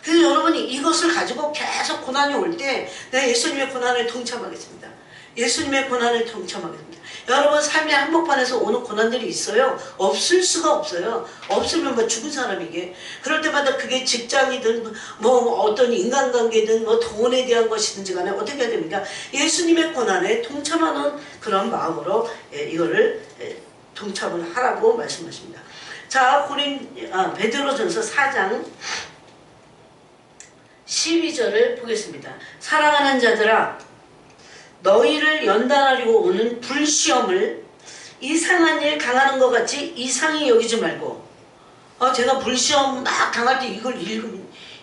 그래서 여러분이 이것을 가지고 계속 고난이 올 때 내가 예수님의 고난에 동참하겠습니다. 예수님의 고난에 동참하겠습니다. 여러분, 삶의 한복판에서 오는 고난들이 있어요. 없을 수가 없어요. 없으면 뭐 죽은 사람이게. 그럴 때마다 그게 직장이든 뭐 어떤 인간관계든 뭐 돈에 대한 것이든지 간에 어떻게 해야 됩니까? 예수님의 고난에 동참하는 그런 마음으로 이거를 동참을 하라고 말씀하십니다. 자, 베드로전서 4장 12절을 보겠습니다. 사랑하는 자들아, 너희를 연단하려고 오는 불시험을 이상한 일 당하는 것 같이 이상히 여기지 말고, 제가 불시험 막 당할 때 이걸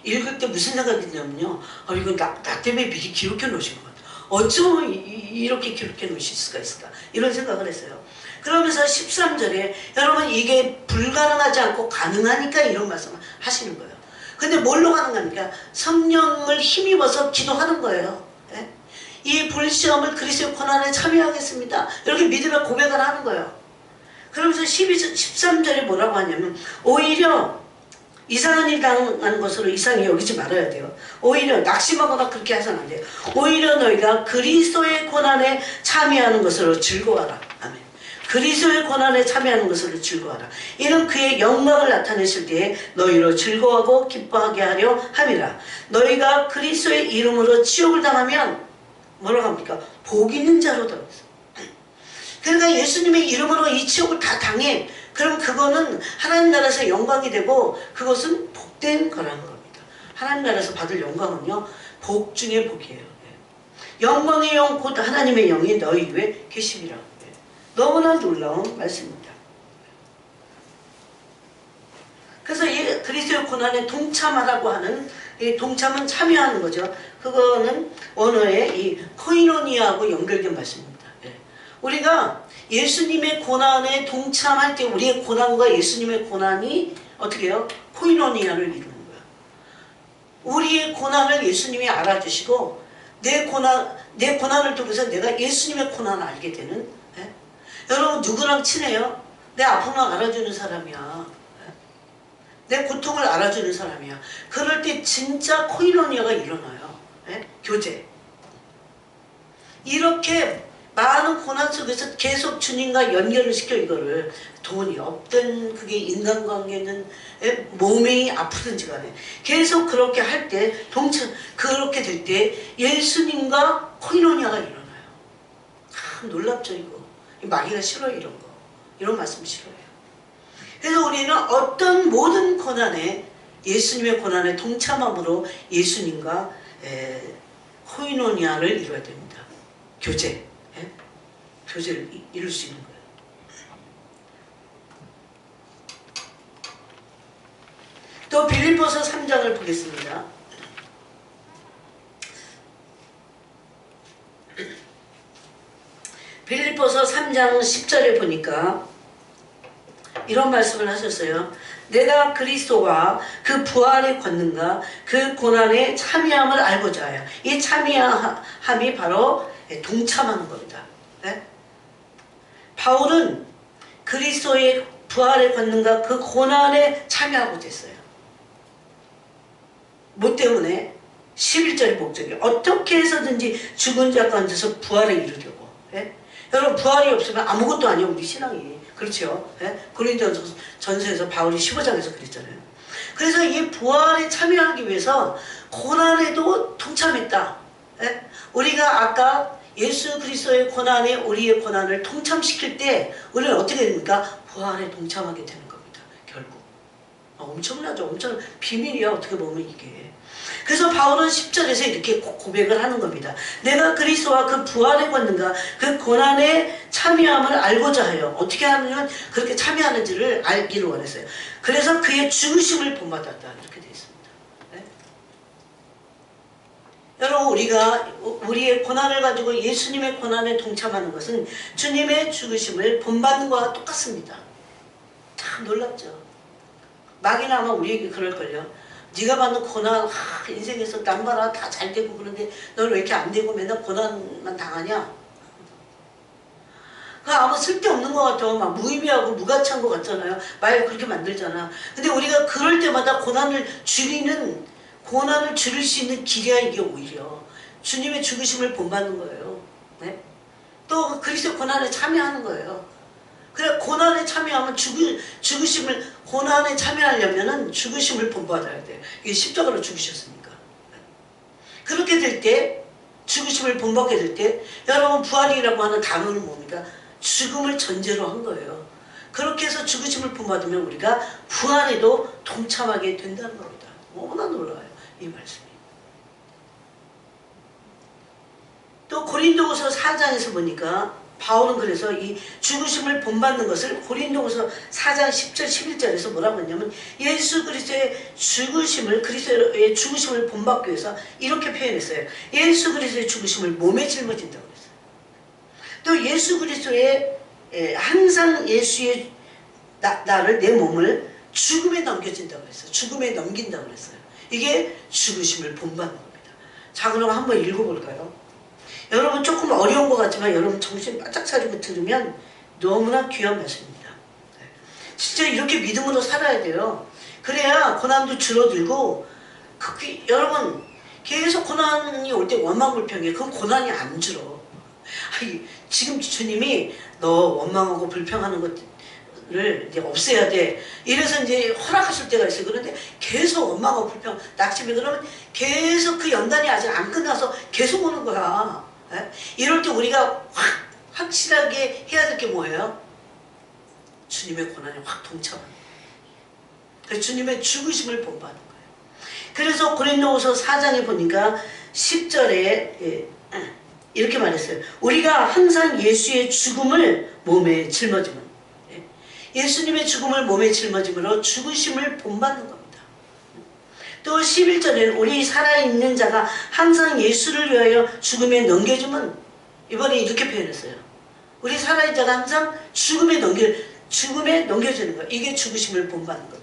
읽을 때 무슨 생각이 드냐면요, 이거 나 때문에 미리 기록해 놓으신 것 같아. 어쩌면 이렇게 기록해 놓으실 수가 있을까, 이런 생각을 했어요. 그러면서 13절에 여러분, 이게 불가능하지 않고 가능하니까 이런 말씀을 하시는 거예요. 근데 뭘로 가능합니까? 성령을 힘입어서 기도하는 거예요. 이 불시험을 그리스도의 고난에 참여하겠습니다, 이렇게 믿음의 고백을 하는 거예요. 그러면서 13절에 뭐라고 하냐면, 오히려 이상한 일 당하는 것으로 이상히 여기지 말아야 돼요. 오히려 낙심하거나 그렇게 해서는 안 돼요. 오히려 너희가 그리스도의 고난에 참여하는 것으로 즐거워하라. 아멘. 그리스도의 고난에 참여하는 것으로 즐거워하라. 이는 그의 영광을 나타내실 때에 너희로 즐거워하고 기뻐하게 하려 함이라. 너희가 그리스도의 이름으로 치욕을 당하면 뭐라고 합니까? 복 있는 자로다. 그러니까 예수님의 이름으로 이 치욕을 다 당해. 그럼 그거는 하나님 나라에서 영광이 되고 그것은 복된 거라는 겁니다. 하나님 나라에서 받을 영광은요, 복 중에 복이에요. 영광의 영 곧 하나님의 영이 너희 위에 계심이라. 너무나 놀라운 말씀입니다. 그래서 이 그리스도의 고난에 동참하라고 하는, 이 동참은 참여하는 거죠. 그거는 원어의 이 코이노니아하고 연결된 말씀입니다. 우리가 예수님의 고난에 동참할 때 우리의 고난과 예수님의 고난이 어떻게 해요? 코이노니아를 이루는 거야. 우리의 고난을 예수님이 알아주시고 내 고난을 통해서 내가 예수님의 고난을 알게 되는. 여러분 누구랑 친해요? 내 아픔을 알아주는 사람이야. 내 고통을 알아주는 사람이야. 그럴 때 진짜 코이노니아가 일어나요. 교제. 이렇게 많은 고난 속에서 계속 주님과 연결을 시켜. 이거를 돈이 없든 그게 인간관계는 몸이 아프든지 간에 계속 그렇게 할 때 그렇게 될 때 예수님과 코이노니아가 일어나요. 놀랍죠 이거. 말하기가 싫어요. 이런 말씀 싫어요. 그래서 우리는 어떤 모든 고난에 예수님의 고난에 동참함으로 예수님과 코이노니아를 이루어야 됩니다. 교제를 이룰 수 있는 거예요. 또 빌립보서 3장을 보겠습니다. 빌립보서 3장 10절에 보니까 이런 말씀을 하셨어요. 내가 그리스도와 그 부활의 권능과 그 고난에 참여함을 알고자 하여. 이 참여함이 바로 동참하는 겁니다. 바울은 그리스도의 부활의 권능과 그 고난에 참여하고자 했어요. 뭐 때문에? 11절의 목적이 어떻게 해서든지 죽은 자 가운데서 부활을 이루려고. 여러분 부활이 없으면 아무것도 아니에요. 우리 신앙이. 그렇죠? 고린도전서에서 바울이 15장에서 그랬잖아요. 그래서 이 부활에 참여하기 위해서 고난에도 동참했다. 우리가 아까 예수 그리스도의 고난에 우리의 고난을 동참시킬 때 우리는 어떻게 됩니까? 부활에 동참하게 되는 겁니다. 결국. 엄청나죠. 엄청 비밀이야. 어떻게 보면 이게. 그래서 바울은 10절에서 이렇게 고백을 하는 겁니다. 내가 그리스도와 그 부활의 권능과 그 고난에 참여함을 알고자 하여. 어떻게 하면 그렇게 참여하는지를 알기를 원했어요. 그래서 그의 죽으심을 본받았다. 이렇게 되어 있습니다. 여러분 우리가 우리의 고난을 가지고 예수님의 고난에 동참하는 것은 주님의 죽으심을 본받는 것과 똑같습니다. 참 놀랍죠. 마귀는 아마 우리에게 그럴걸요. 네가 받는 고난, 인생에서 남 봐라 다 잘 되고 그런데 너는 왜 이렇게 안 되고 맨날 고난만 당하냐? 그 아무 쓸데없는 것 같아. 막 무의미하고 무가치한 것 같잖아요. 말 그렇게 만들잖아. 근데 우리가 그럴 때마다 고난을 줄일 수 있는 길이야. 이게 오히려 주님의 죽으심을 본받는 거예요. 또 그리스도 고난에 참여하는 거예요. 그래 고난에 참여하면 고난에 참여하려면은 죽으심을 본받아야 돼. 이게 십자가로 죽으셨으니까. 그렇게 될 때 죽으심을 본받게 될 때 여러분 부활이라고 하는 단어는 뭡니까? 죽음을 전제로 한 거예요. 그렇게 해서 죽으심을 본받으면 우리가 부활에도 동참하게 된다는 겁니다. 너무나 놀라워요. 이 말씀이. 또 고린도후서 4장에서 보니까 바울은 그래서 이 죽으심을 본받는 것을 고린도후서 4장 10절 11절에서 뭐라고 했냐면 예수 그리스도의 그리스도의 죽으심을 본받기 위해서 이렇게 표현했어요. 예수 그리스도의 죽으심을 몸에 짊어진다고 그랬어요. 또 예수 그리스도의 항상 예수의 나를 내 몸을 죽음에 넘겨진다고 했어요. 죽음에 넘긴다고 그랬어요. 이게 죽으심을 본받는 겁니다. 자 그럼 한번 읽어볼까요? 여러분 조금 어려운 것 같지만 여러분 정신 바짝 차리고 들으면 너무나 귀한 말씀입니다. 진짜 이렇게 믿음으로 살아야 돼요. 그래야 고난도 줄어들고 여러분 계속 고난이 올 때 원망불평해. 그럼 고난이 안 줄어. 아니, 지금 주님이 너 원망하고 불평하는 것들을 이제 없애야 돼. 이래서 이제 허락하실 때가 있어요. 그런데 계속 원망하고 불평, 낙심이 그러면 계속 그 연단이 아직 안 끝나서 계속 오는 거야. 예? 이럴 때 우리가 확실하게 해야 될 게 뭐예요? 주님의 고난에 확 동참하는 거예요. 그래서 주님의 죽으심을 본받는 거예요. 그래서 고린도후서 4장에 보니까 10절에 이렇게 말했어요. 우리가 항상 예수의 죽음을 몸에 짊어지면, 예수님의 죽음을 몸에 짊어짐으로 죽으심을 본받는 겁니다. 또 11절에는 우리 살아있는 자가 항상 예수를 위하여 죽음에 넘겨주면, 이번에 이렇게 표현했어요. 우리 살아있는 자가 항상 죽음에 넘겨주는 거예요. 이게 죽으심을 본받는 겁니다.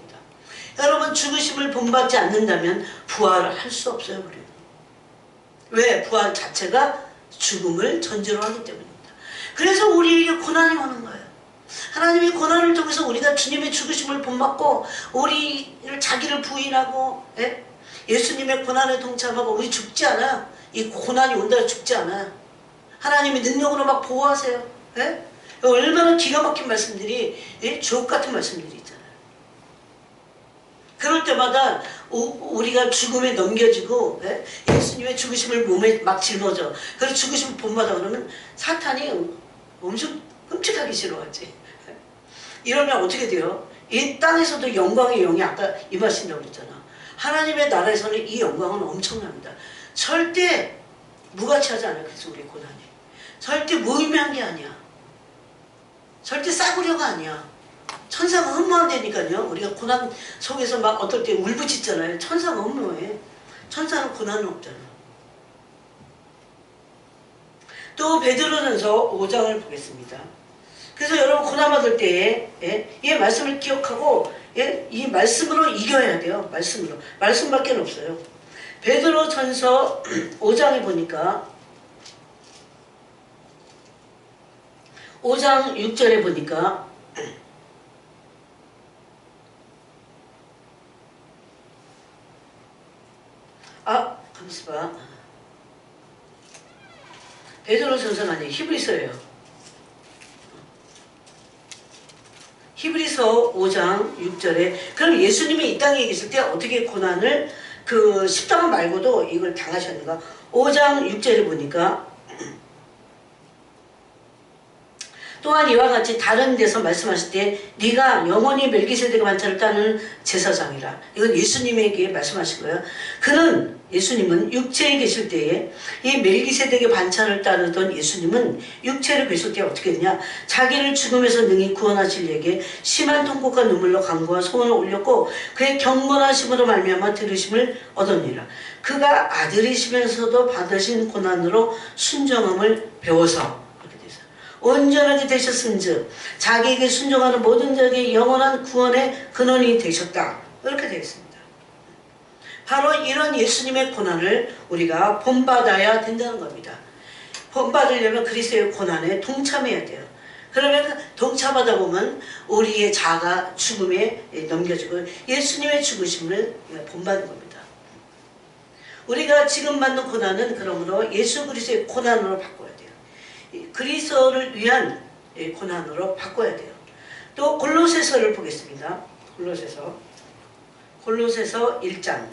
여러분, 죽으심을 본받지 않는다면 부활을 할 수 없어요. 우리는. 왜? 부활 자체가 죽음을 전제로 하기 때문입니다. 그래서 우리에게 고난이 오는 거예요. 하나님의 고난을 통해서 우리가 주님의 죽으심을 본받고 우리를 자기를 부인하고, 예수님의 고난에 동참하고 우리 죽지 않아. 이 고난이 온다고 죽지 않아. 하나님의 능력으로 막 보호하세요. 얼마나 기가 막힌 말씀들이, 주옥 같은 말씀들이 있잖아요. 그럴 때마다 우리가 죽음에 넘겨지고, 예수님의 죽으심을 몸에 막 짊어져. 그래서 죽으심을 본받아 그러면 사탄이 엄청 끔찍하게 싫어하지. 이러면 어떻게 돼요? 이 땅에서도 영광의 영이 아까 임하신다고 그랬잖아. 하나님의 나라에서는 이 영광은 엄청납니다. 절대 무가치하지 않아요. 그래서 우리 고난이. 절대 무의미한 게 아니야. 절대 싸구려가 아니야. 천사가 흠모한다니까요. 우리가 고난 속에서 막 어떨 때 울부짖잖아요. 천사가 흠모해. 천사는 고난은 없잖아. 또 베드로전서 5장을 보겠습니다. 그래서 여러분 고난받을 때에 이 말씀을 기억하고 이 말씀으로 이겨야 돼요. 말씀으로. 말씀밖에 없어요. 베드로전서 5장에 보니까 5장 6절에 보니까 가만있어 봐. 베드로전서가 아니에요. 히브리서예요. 히브리서 5장 6절에 그럼 예수님이 이 땅에 계실 때 어떻게 고난을 그 십자가 말고도 이걸 당하셨는가? 5장 6절에 보니까 또한 이와 같이 다른 데서 말씀하실 때 네가 영원히 멜기세덱의 반차를 따는 제사장이라. 이건 예수님에게 말씀하신 거예요. 그는 예수님은 육체에 계실 때에 이 멜기세덱의 반차를 따르던 예수님은 육체로 계실 때 어떻게 했냐? 자기를 죽음에서 능히 구원하실 이에게 심한 통곡과 눈물로 간구와 소원을 올렸고 그의 경건하심으로 말미암아 들으심을 얻었느니라. 그가 아들이시면서도 받으신 고난으로 순정함을 배워서 온전하게 되셨은즉 자기에게 순종하는 모든 자에게 영원한 구원의 근원이 되셨다. 이렇게 되어 있습니다. 바로 이런 예수님의 고난을 우리가 본받아야 된다는 겁니다. 본받으려면 그리스도의 고난에 동참해야 돼요. 그러면 동참하다 보면 우리의 자아가 죽음에 넘겨지고 예수님의 죽으심을 본받는 겁니다. 우리가 지금 받는 고난은 그러므로 예수 그리스도의 고난으로 바꿔야 돼요. 그리스도를 위한 고난으로 바꿔야 돼요. 또 골로새서를 보겠습니다. 골로새서 1장.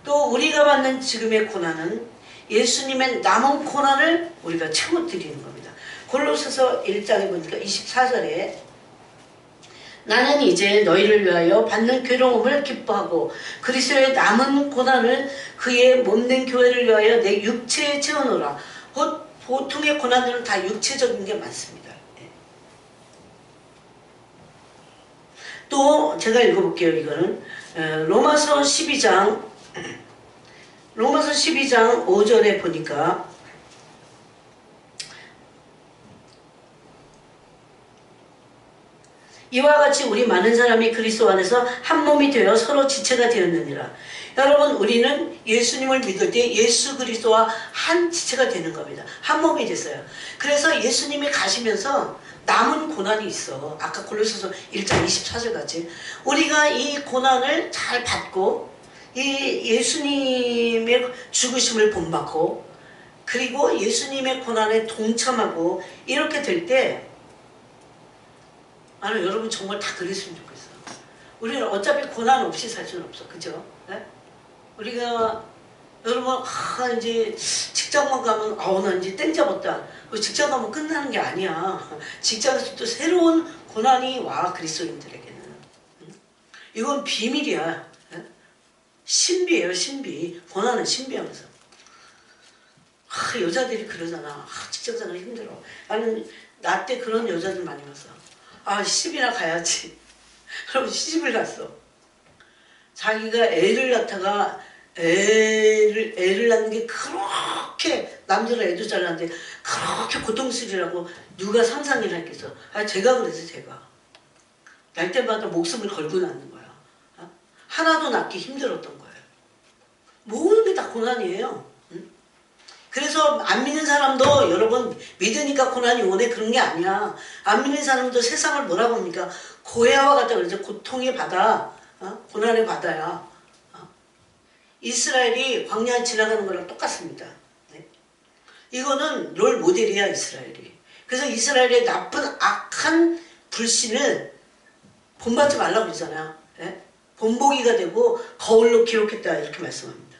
또 우리가 받는 지금의 고난은 예수님의 남은 고난을 우리가 채워드리는 겁니다. 골로새서 1장에 보니까 24절에 나는 이제 너희를 위하여 받는 괴로움을 기뻐하고 그리스도의 남은 고난을 그의 몸된 교회를 위하여 내 육체에 채워놓으라. 보통의 고난들은 다 육체적인 게 많습니다. 또 제가 읽어볼게요. 이거는 로마서 12장 5절에 보니까 이와 같이 우리 많은 사람이 그리스도 안에서 한 몸이 되어 서로 지체가 되었느니라. 여러분 우리는 예수님을 믿을 때 예수 그리스도와 한 지체가 되는 겁니다. 한 몸이 됐어요. 그래서 예수님이 가시면서 남은 고난이 있어. 아까 골로새서 1장 24절 같이 우리가 이 고난을 잘 받고 이 예수님의 죽으심을 본받고 그리고 예수님의 고난에 동참하고 이렇게 될 때 나는 여러분 정말 다 그랬으면 좋겠어. 우리는 어차피 고난 없이 살 수는 없어. 그죠? 네? 우리가 여러분 이제 직장만 가면 나 이제 땡 잡았다. 직장 가면 끝나는 게 아니야. 직장에서 또 새로운 고난이 와 그리스도인들에게는. 이건 비밀이야. 신비예요 신비. 고난은 신비하면서. 여자들이 그러잖아. 직장생활 힘들어. 나는 나 때 그런 여자들 많이 봤어. 시집이나 가야지. 그럼 시집을 갔어. 자기가 애를 낳다가 애를 낳는 게 그렇게 남들은 애도 잘 낳는데 그렇게 고통스리라고 누가 상상이나 했겠어. 제가 그래서 제가 날 때마다 목숨을 걸고 낳는 거야. 하나도 낳기 힘들었던 거예요. 모든 게 다 고난이에요. 그래서 안 믿는 사람도 여러분 믿으니까 고난이 오네 그런 게 아니야. 안 믿는 사람도 세상을 뭐라고 합니까? 고해와 같다 그러죠. 고통의 바다, 고난의 바다야. 이스라엘이 광야 지나가는 거랑 똑같습니다. 네? 이거는 롤 모델이야 이스라엘이. 그래서 이스라엘의 나쁜 악한 불신을 본받지 말라고 그러잖아요. 네? 본보기가 되고 거울로 기록했다 이렇게 말씀합니다.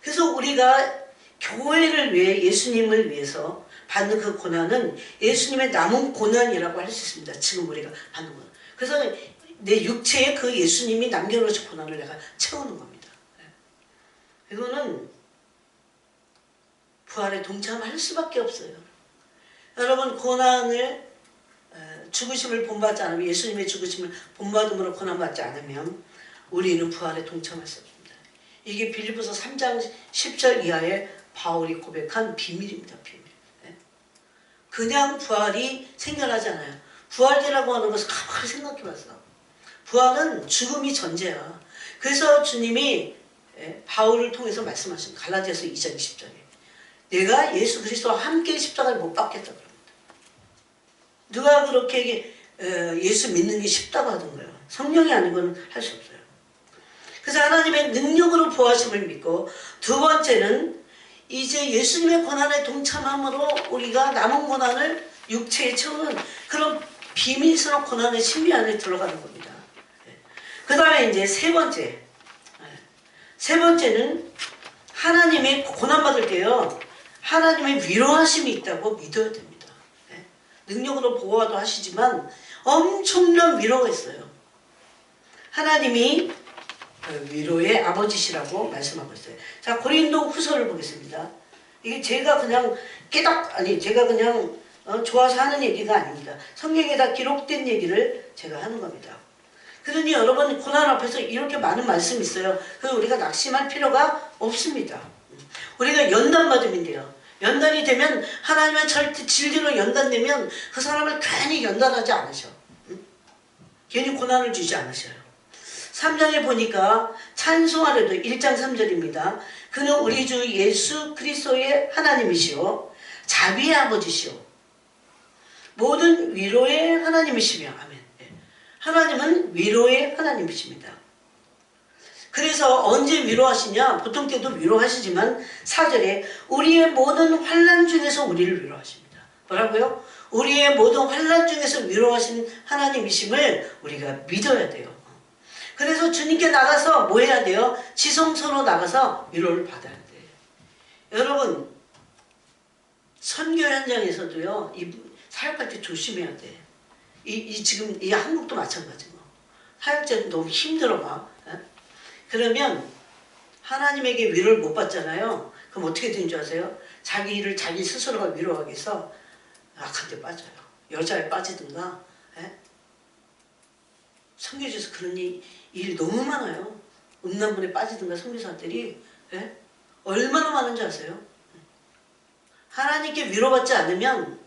그래서 우리가 교회를 위해 예수님을 위해서 받는 그 고난은 예수님의 남은 고난이라고 할 수 있습니다. 지금 우리가 받는 건. 그래서 내 육체에 그 예수님이 남겨놓으신 고난을 내가 채우는 겁니다. 이거는 부활에 동참할 수밖에 없어요. 여러분 고난을 죽으심을 본받지 않으면 예수님의 죽으심을 본받음으로 고난받지 않으면 우리는 부활에 동참할 수 없습니다. 이게 빌립보서 3장 10절 이하에 바울이 고백한 비밀입니다. 비밀. 그냥 부활이 생겨나지 않아요. 부활이라고 하는 것을 가만히 생각해봤어. 부활은 죽음이 전제야. 그래서 주님이 바울을 통해서 말씀하신 갈라디아서 2장 20절에 내가 예수 그리스도와 함께 십자가를 못 박겠다 그럽니다. 누가 그렇게 예수 믿는 게 쉽다고 하던가요? 성령이 아니고는 할 수 없어요. 그래서 하나님의 능력으로 부활하심을 믿고 두 번째는 이제 예수님의 고난에 동참함으로 우리가 남은 고난을 육체에 채우는 그런 비밀스러운 고난의 신비 안에 들어가는 겁니다. 그 다음에 이제 세 번째는 하나님의 고난받을 때요 하나님의 위로하심이 있다고 믿어야 됩니다. 능력으로 보호도 하시지만 엄청난 위로가 있어요. 하나님이 위로의 아버지시라고 말씀하고 있어요. 자, 고린도 후서를 보겠습니다. 이게 제가 그냥 제가 그냥 좋아서 하는 얘기가 아닙니다. 성경에 다 기록된 얘기를 제가 하는 겁니다. 그러니 여러분 고난 앞에서 이렇게 많은 말씀이 있어요. 그래서 우리가 낙심할 필요가 없습니다. 우리가 연단받으면 돼요. 연단이 되면 하나님의 절대 진리로 연단되면 그 사람을 괜히 연단하지 않으셔. 괜히 고난을 주지 않으셔요. 3장에 보니까 찬송하려도 1장 3절입니다. 그는 우리 주 예수 그리스도의 하나님이시오 자비의 아버지시오 모든 위로의 하나님이시며 아멘. 하나님은 위로의 하나님이십니다. 그래서 언제 위로하시냐? 보통 때도 위로하시지만 4절에 우리의 모든 환난 중에서 우리를 위로하십니다. 뭐라고요? 우리의 모든 환난 중에서 위로하신 하나님이심을 우리가 믿어야 돼요. 그래서 주님께 나가서 뭐 해야 돼요? 지성소로 나가서 위로를 받아야 돼요. 여러분 선교 현장에서도요 사역할 때 조심해야 돼. 지금 이 한국도 마찬가지고 사역자도 너무 힘들어 막. 그러면 하나님에게 위로를 못 받잖아요. 그럼 어떻게 되는 줄 아세요? 자기 일을 자기 스스로가 위로하기 위해서 악한 데 빠져요. 여자에 빠지든가. 선교지에서 그런 일이 너무 많아요. 음란물에 빠지든가 선교사들이 얼마나 많은지 아세요? 하나님께 위로받지 않으면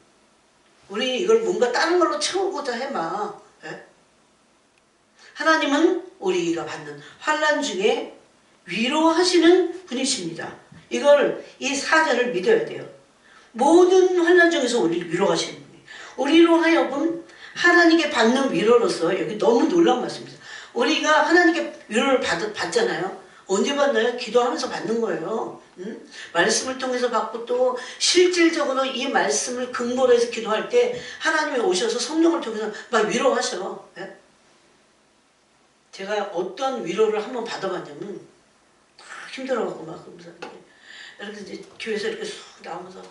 우리 이걸 뭔가 다른 걸로 채우고자 해마. 하나님은 우리가 받는 환난 중에 위로하시는 분이십니다. 이 4절을 믿어야 돼요. 모든 환난 중에서 우리를 위로하시는 분이. 우리로 하여금 하나님께 받는 위로로서, 여기 너무 놀라운 말씀입니다. 우리가 하나님께 위로를 받잖아요. 언제 받나요? 기도하면서 받는 거예요. 말씀을 통해서 받고, 또 실질적으로 이 말씀을 근거로 해서 기도할 때 하나님이 오셔서 성령을 통해서 막 위로하셔. 예? 제가 어떤 위로를 한번 받아봤냐면, 힘들어갖고 막 그러면서 이렇게 이제 교회에서 이렇게 쑥 나오면서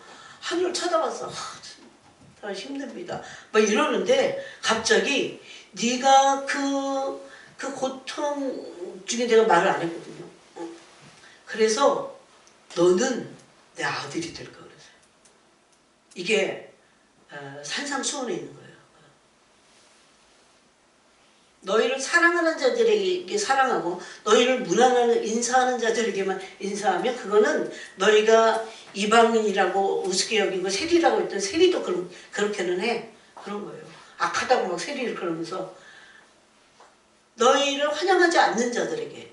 하늘을 쳐다봤어. 진짜 힘듭니다. 막 이러는데 갑자기 네가 그 고통 중에 내가 말을 안 했거든요. 그래서 너는 내 아들이 될 거야. 그랬어요. 이게 산상수훈에 있는 거예요. 너희를 사랑하는 자들에게 사랑하고 너희를 무난하는 인사하는 자들에게만 인사하면, 그거는 너희가 이방인이라고 우습게 여기고 세리라고 했던 세리도 그렇게는 해. 그런 거예요. 악하다고 막 세리를 그러면서 너희를 환영하지 않는 자들에게,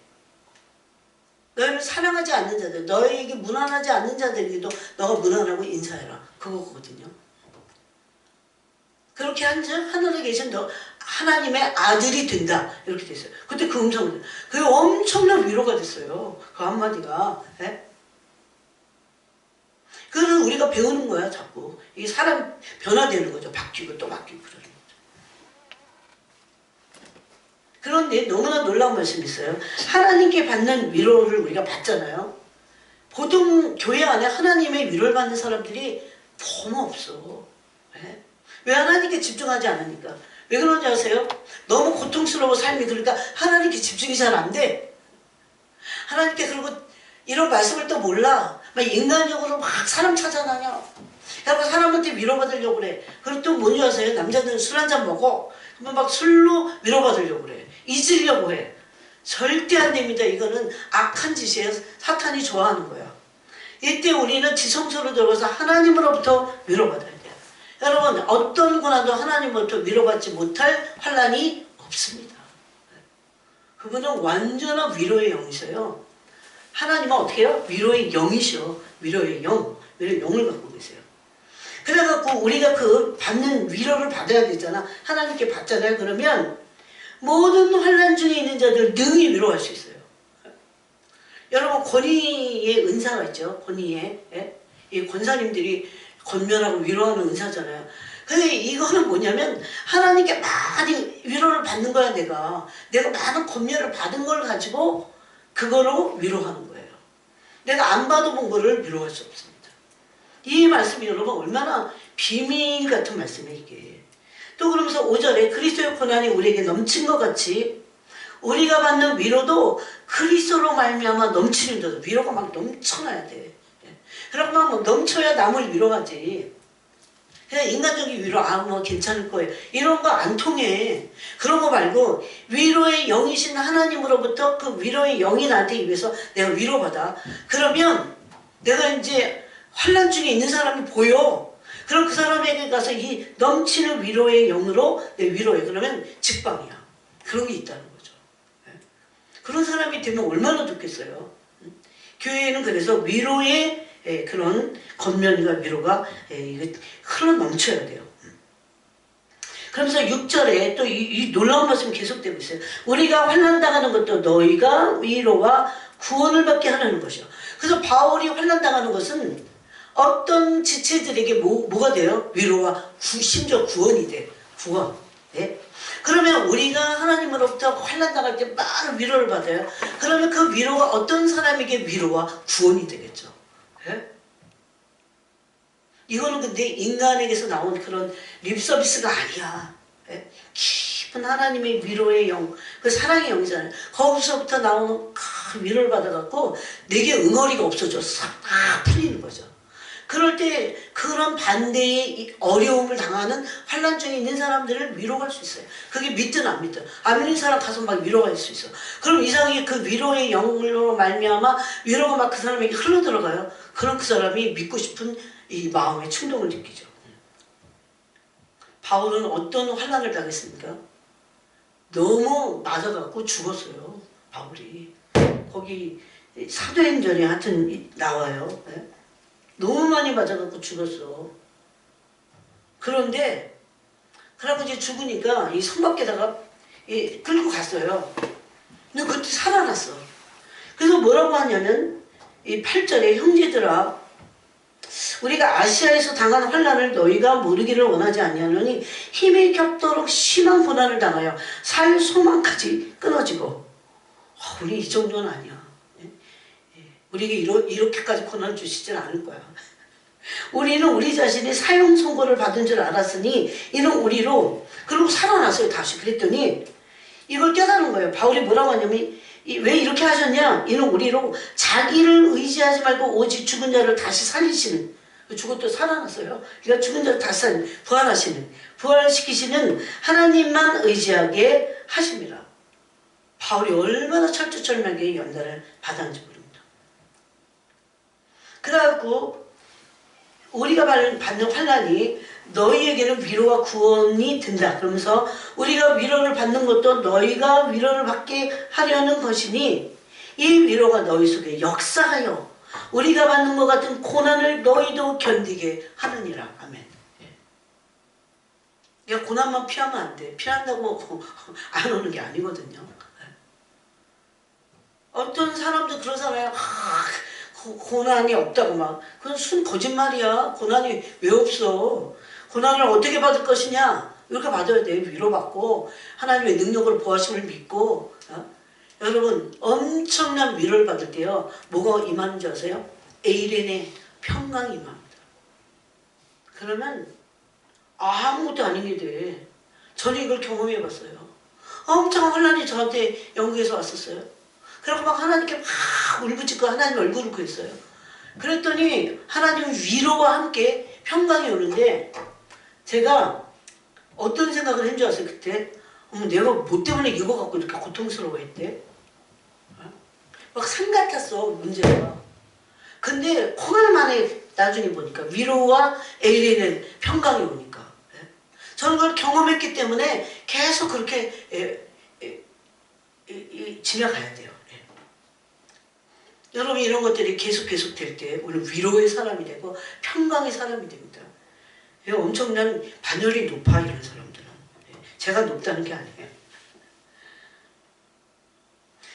너희를 사랑하지 않는 자들, 너희에게 무난하지 않는 자들에게도 너가 무난하고 인사해라. 그거거든요. 그렇게 하늘에 계신 너 하나님의 아들이 된다. 이렇게 됐어요. 그때 그 음성을, 그게 엄청난 위로가 됐어요. 그 한마디가. 예? 그거는 우리가 배우는 거야, 자꾸. 이게 사람 변화되는 거죠. 바뀌고 또 바뀌고 그러는 거죠. 그런데 너무나 놀라운 말씀이 있어요. 하나님께 받는 위로를 우리가 받잖아요. 보통 교회 안에 하나님의 위로를 받는 사람들이 너무 없어. 예? 왜? 하나님께 집중하지 않으니까. 왜 그런지 아세요? 너무 고통스러워 삶이. 그러니까 하나님께 집중이 잘 안 돼. 하나님께, 그리고 이런 말씀을 또 몰라. 막 인간적으로 막 사람 찾아다녀. 그리고 사람한테 위로받으려고 그래. 그리고 또 뭔지 아세요? 남자들은 술 한잔 먹어. 그러면 막 술로 위로받으려고 그래. 잊으려고 해. 절대 안 됩니다. 이거는 악한 짓이에요. 사탄이 좋아하는 거야. 이때 우리는 지성소로 들어가서 하나님으로부터 위로받아야 돼요. 여러분, 어떤 고난도 하나님으로부터 위로받지 못할 환난이 없습니다. 그분은 완전한 위로의 영이세요. 하나님은 어떻게 해요? 위로의 영이셔. 위로의 영. 위로의 영을 갖고 계세요. 그래갖고 우리가 그 받는 위로를 받아야 되잖아. 하나님께 받잖아요. 그러면 모든 환난 중에 있는 자들 능히 위로할 수 있어요. 여러분, 권위의 은사가 있죠. 권위의. 예? 이 권사님들이 권면하고 위로하는 은사잖아요. 근데 이거는 뭐냐면 하나님께 많이 위로를 받는 거야. 내가 많은 권면을 받은 걸 가지고 그거로 위로하는 거예요. 내가 안 받아본 거를 위로할 수 없습니다. 이 말씀이 여러분 얼마나 비밀 같은 말씀이에요, 이게. 또 그러면서 5절에 그리스도의 고난이 우리에게 넘친 것 같이 우리가 받는 위로도 그리스도로 말미암아 넘치는 자, 위로가 막 넘쳐나야 돼. 그러고 막 넘쳐야 남을 위로하지. 그냥 인간적인 위로, 뭐 괜찮을 거예요, 이런 거 안 통해. 그런 거 말고 위로의 영이신 하나님으로부터 그 위로의 영이 나한테 입에서 내가 위로받아. 그러면 내가 이제 환난 중에 있는 사람이 보여. 그럼 그 사람에게 가서 이 넘치는 위로의 영으로 내 위로해. 그러면 직방이야. 그런 게 있다는 거죠. 그런 사람이 되면 얼마나 좋겠어요. 교회에는 그래서 위로의 그런 권면과 위로가 흘러 넘쳐야 돼요. 그러면서 6절에 또 이 놀라운 말씀이 계속되고 있어요. 우리가 환난당하는 것도 너희가 위로와 구원을 받게 하는 것이요. 그래서 바울이 환난당하는 것은 어떤 지체들에게 뭐가 돼요? 위로와 심지어 구원이 돼. 구원. 네? 그러면 우리가 하나님으로부터 환난당할 때 많은 위로를 받아요. 그러면 그 위로가 어떤 사람에게 위로와 구원이 되겠죠. 네? 이거는 근데 인간에게서 나온 그런 립서비스가 아니야. 네? 깊은 하나님의 위로의 영, 그 사랑의 영이잖아요. 거기서부터 나오는 큰 위로를 받아갖고 내게 응어리가 없어져 싹 풀리는 거죠. 그럴 때 그런 반대의 어려움을 당하는 환난 중에 있는 사람들을 위로할 수 있어요. 그게 믿든 안 믿든. 안 믿는 사람 가서 막 위로할 수 있어. 그럼 이상하게 그 위로의 영으로 말미암아 위로가 막 그 사람에게 흘러들어가요. 그럼 그 사람이 믿고 싶은 이 마음의 충동을 느끼죠. 바울은 어떤 환난을 당했습니까? 너무 맞아갖고 죽었어요. 바울이. 거기 사도행전에 하여튼 나와요. 네? 너무 많이 맞아갖고 죽었어. 그런데 그러고 이제 죽으니까 이 성 밖에다가 끌고 갔어요. 근데 그때 살아났어. 그래서 뭐라고 하냐면 이 8절에 형제들아 우리가 아시아에서 당한 환난을 너희가 모르기를 원하지 아니하노니 힘이 겹도록 심한 고난을 당하여 살 소망까지 끊어지고 우리 이 정도는 아니야. 우리에게 이렇게까지 고난을 주시진 않을 거야. 우리는 우리 자신이 사형 선고를 받은 줄 알았으니 이는 우리로 그리고 살아났어요. 다시 그랬더니 이걸 깨달은 거예요. 바울이 뭐라고 하냐면 왜 이렇게 하셨냐? 이는 우리로 자기를 의지하지 말고 오직 죽은 자를 다시 살리시는 죽었도 살아났어요. 그러니까 죽은 자를 다시 부활하시는 부활시키시는 하나님만 의지하게 하십니다. 바울이 얼마나 철두철미하게 연단을 받았는지 모릅니다. 그래갖고 우리가 받는 환난이 너희에게는 위로와 구원이 된다. 그러면서 우리가 위로를 받는 것도 너희가 위로를 받게 하려는 것이니 이 위로가 너희 속에 역사하여 우리가 받는 것 같은 고난을 너희도 견디게 하느니라. 아멘. 그러니까 고난만 피하면 안 돼. 피한다고 안 오는 게 아니거든요. 어떤 사람도 그러잖아요. 고난이 없다고 막. 그건 순 거짓말이야. 고난이 왜 없어. 고난을 어떻게 받을 것이냐. 이렇게 받아야 돼. 위로받고 하나님의 능력을 보하심을 믿고 여러분 엄청난 위로를 받을 때요. 뭐가 임하는 줄 아세요? 에이렌의 평강이 임합니다. 그러면 아무것도 아닌 게 돼. 저는 이걸 경험해 봤어요. 엄청 혼란이 저한테 영국에서 왔었어요. 그래서 막 하나님께 막 울부짖고 하나님 얼굴을 구했어요. 그랬더니 하나님 위로와 함께 평강이 오는데 제가 어떤 생각을 한 줄 아세요? 그때 내가 뭐 때문에 이거 갖고 이렇게 고통스러워했대? 막 산 같았어 문제가. 근데 코로나 만에 나중에 보니까 위로와 에이렌의 평강이 오니까 저는 그걸 경험했기 때문에 계속 그렇게 지나가야 돼요. 여러분 이런 것들이 계속 될 때 우리는 위로의 사람이 되고 평강의 사람이 됩니다. 엄청난 반열이 높아 이런 사람들은. 제가 높다는 게 아니에요.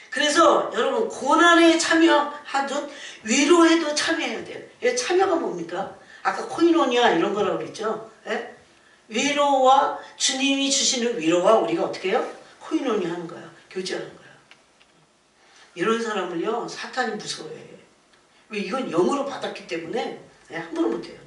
그래서 여러분 고난에 참여하듯 위로에도 참여해야 돼요. 참여가 뭡니까? 아까 코이노니아 이런 거라고 그랬죠. 위로와 주님이 주시는 위로와 우리가 어떻게 해요? 코이노니아 하는 거야. 교제하는 거야. 이런 사람을요 사탄이 무서워해. 왜? 이건 영으로 받았기 때문에 함부로 못해요.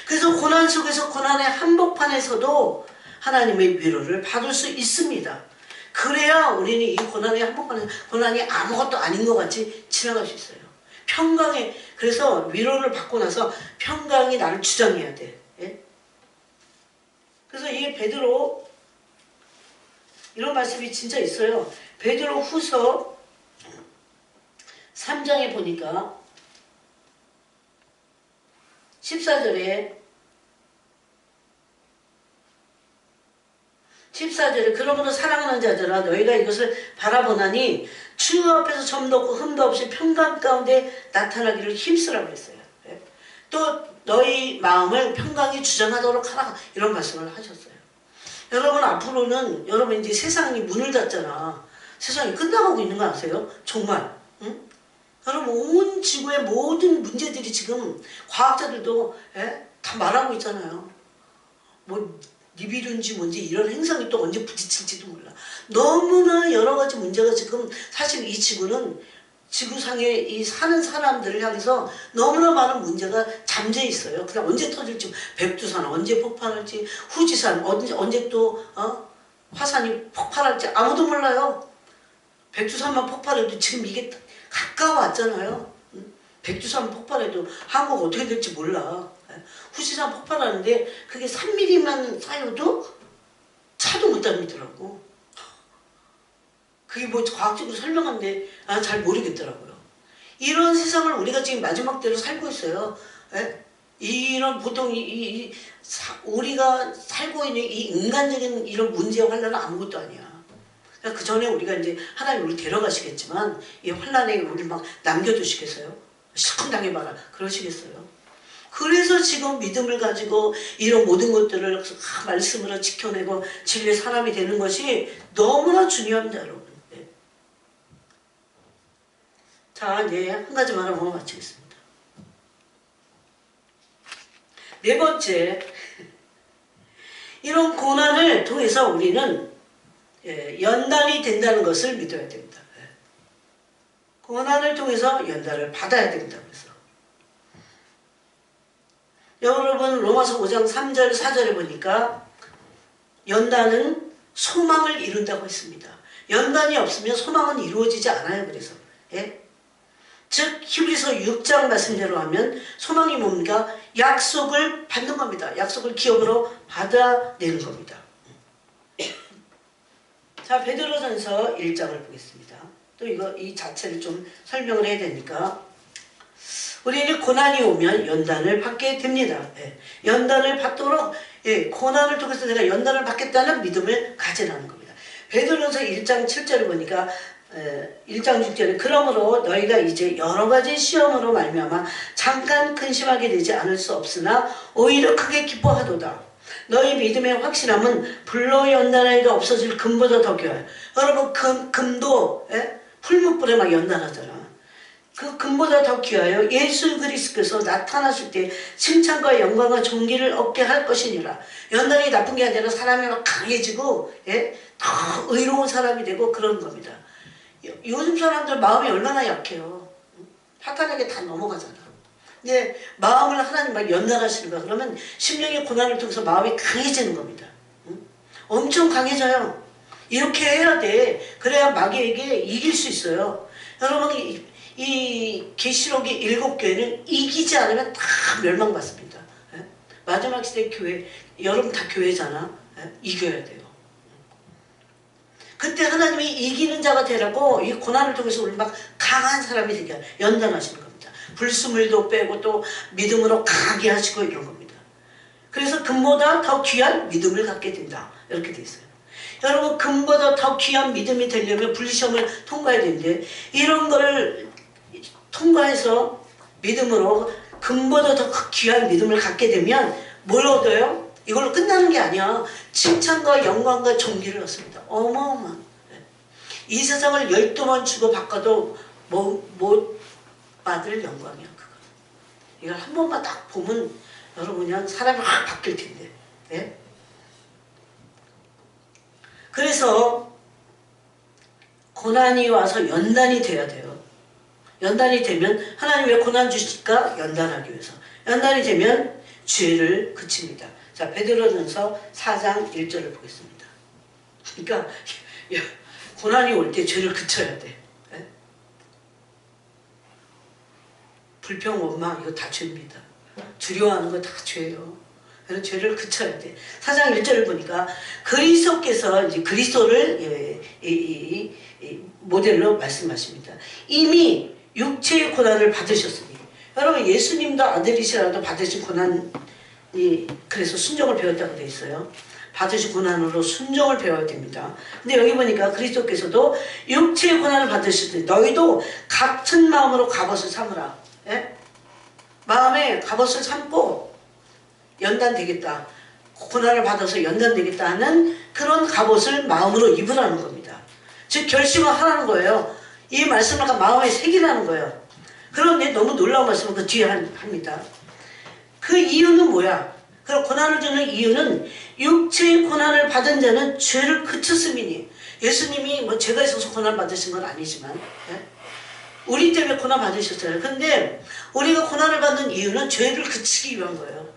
그래서 고난 속에서 고난의 한복판에서도 하나님의 위로를 받을 수 있습니다. 그래야 우리는 이 고난의 한복판에서 고난이 아무것도 아닌 것 같이 지나갈 수 있어요. 평강에 그래서 위로를 받고 나서 평강이 나를 주장해야 돼. 그래서 이게 베드로 이런 말씀이 진짜 있어요. 베드로 후서 3장에 보니까 14절에 그러므로 사랑하는 자들아 너희가 이것을 바라보나니 주 앞에서 점도 없고 흠도 없이 평강 가운데 나타나기를 힘쓰라고 그랬어요. 또 너희 마음을 평강이 주장하도록 하라 이런 말씀을 하셨어요. 여러분 앞으로는 여러분 이제 세상이 문을 닫잖아. 세상이 끝나가고 있는 거 아세요? 정말. 응? 여러분 온 지구의 모든 문제들이 지금 과학자들도 다 말하고 있잖아요. 뭐 니비lun지 뭔지 이런 행성이 또 언제 부딪힐지도 몰라. 너무나 여러 가지 문제가 지금 사실 이 지구는 지구상에 이 사는 사람들을 향해서 너무나 많은 문제가 잠재 있어요. 그냥 언제 터질지 백두산 언제 폭발할지 후지산 언제 또 화산이 폭발할지 아무도 몰라요. 백두산만 폭발해도 지금 이게 가까워왔잖아요. 백두산 폭발해도 한국 어떻게 될지 몰라. 후지산 폭발하는데 그게 3mm만 쌓여도 차도 못 다니더라고. 그게 뭐 과학적으로 설명하는데 잘 모르겠더라고요. 이런 세상을 우리가 지금 마지막 때로 살고 있어요. 이런 보통 우리가 살고 있는 이 인간적인 이런 문제와 환란은 아무것도 아니야. 그 전에 우리가 이제 하나님 우리 데려가시겠지만 이 환란에 우리 막 남겨두시겠어요? 실컷 당해봐라 그러시겠어요? 그래서 지금 믿음을 가지고 이런 모든 것들을 말씀으로 지켜내고 진리의 사람이 되는 것이 너무나 중요합니다, 여러분. 네. 자, 이제 한 가지만 하고 마치겠습니다. 네 번째, 이런 고난을 통해서 우리는 연단이 된다는 것을 믿어야 됩니다. 고난을 통해서 연단을 받아야 됩니다. 그래서 여러분 로마서 5장 3절 4절에 보니까 연단은 소망을 이룬다고 했습니다. 연단이 없으면 소망은 이루어지지 않아요. 그래서 즉 히브리서 6장 말씀대로 하면 소망이 뭡니까? 약속을 받는 겁니다. 약속을 기업으로 받아내는 겁니다. 자, 베드로전서 1장을 보겠습니다. 또 이 자체를 좀 설명을 해야 되니까 우리에게 고난이 오면 연단을 받게 됩니다. 연단을 받도록 고난을 통해서 내가 연단을 받겠다는 믿음을 가지라는 겁니다. 베드로전서 1장 7절을 보니까 1장 6절에 그러므로 너희가 이제 여러 가지 시험으로 말미암아 잠깐 근심하게 되지 않을 수 없으나 오히려 크게 기뻐하도다. 너희 믿음의 확실함은 불로 연단하기가 없어질 금보다 더 귀하여. 여러분 금도 풀무불에 막 연단하잖아. 그 금보다 더 귀하여 예수 그리스도께서 나타나실 때 칭찬과 영광과 존귀를 얻게 할 것이니라. 연단이 나쁜 게 아니라 사람이 막 강해지고 더 의로운 사람이 되고 그런 겁니다. 요즘 사람들 마음이 얼마나 약해요. 사탄에게 다 넘어가잖아. 근데 마음을 하나님 막 연단하시는 거야. 그러면 심령의 고난을 통해서 마음이 강해지는 겁니다. 엄청 강해져요. 이렇게 해야 돼. 그래야 마귀에게 이길 수 있어요. 여러분 이 계시록의 7교회는 이기지 않으면 다 멸망받습니다. 마지막 시대 교회, 여러분 다 교회잖아. 이겨야 돼요. 그때 하나님이 이기는 자가 되라고 이 고난을 통해서 우리 막 강한 사람이 되게 연단하시는 겁니다. 불순물도 빼고 또 믿음으로 강하게 하시고 이런 겁니다. 그래서 금보다 더 귀한 믿음을 갖게 된다. 이렇게 돼 있어요. 여러분 금보다 더 귀한 믿음이 되려면 분리시험을 통과해야 되는데 이런 거를 통과해서 믿음으로 금보다 더 귀한 믿음을 갖게 되면 뭘 얻어요? 이걸로 끝나는 게 아니야. 칭찬과 영광과 존귀를 얻습니다. 어마어마한. 이 세상을 12번 주고 바꿔도 못 받을 영광이야. 그거. 이걸 한 번만 딱 보면 여러분 그냥 사람이 확 바뀔 텐데. 네? 그래서 고난이 와서 연단이 돼야 돼요. 연단이 되면 하나님 왜 고난 주실까? 연단하기 위해서. 연단이 되면 죄를 그칩니다. 자, 베드로전서 4장 1절을 보겠습니다. 그러니까 고난이 올 때 죄를 그쳐야 돼. 불평, 원망 이거 다 죄입니다. 두려워하는 거 다 죄예요. 그래서 죄를 그쳐야 돼. 4장 1절을 보니까 그리스도께서 이제 그리스도를 모델로 말씀하십니다. 이미 육체의 고난을 받으셨으니 여러분 예수님도 아들이시라도 받으신 고난 그래서 순종을 배웠다고 되어 있어요. 받으신 고난으로 순종을 배워야 됩니다. 근데 여기 보니까 그리스도께서도 육체의 고난을 받으실 때 너희도 같은 마음으로 갑옷을 삼으라. 마음에 갑옷을 삼고 연단되겠다. 고난을 받아서 연단되겠다 하는 그런 갑옷을 마음으로 입으라는 겁니다. 즉 결심을 하라는 거예요. 이 말씀을 마음에 새기라는 거예요. 그런데 너무 놀라운 말씀을 그 뒤에 합니다. 그 이유는 뭐야? 그럼 고난을 주는 이유는 육체의 고난을 받은 자는 죄를 그쳤음이니. 예수님이 뭐 죄가 있어서 고난 받으신 건 아니지만 우리 때문에 고난 받으셨잖아요. 근데 우리가 고난을 받는 이유는 죄를 그치기 위한 거예요.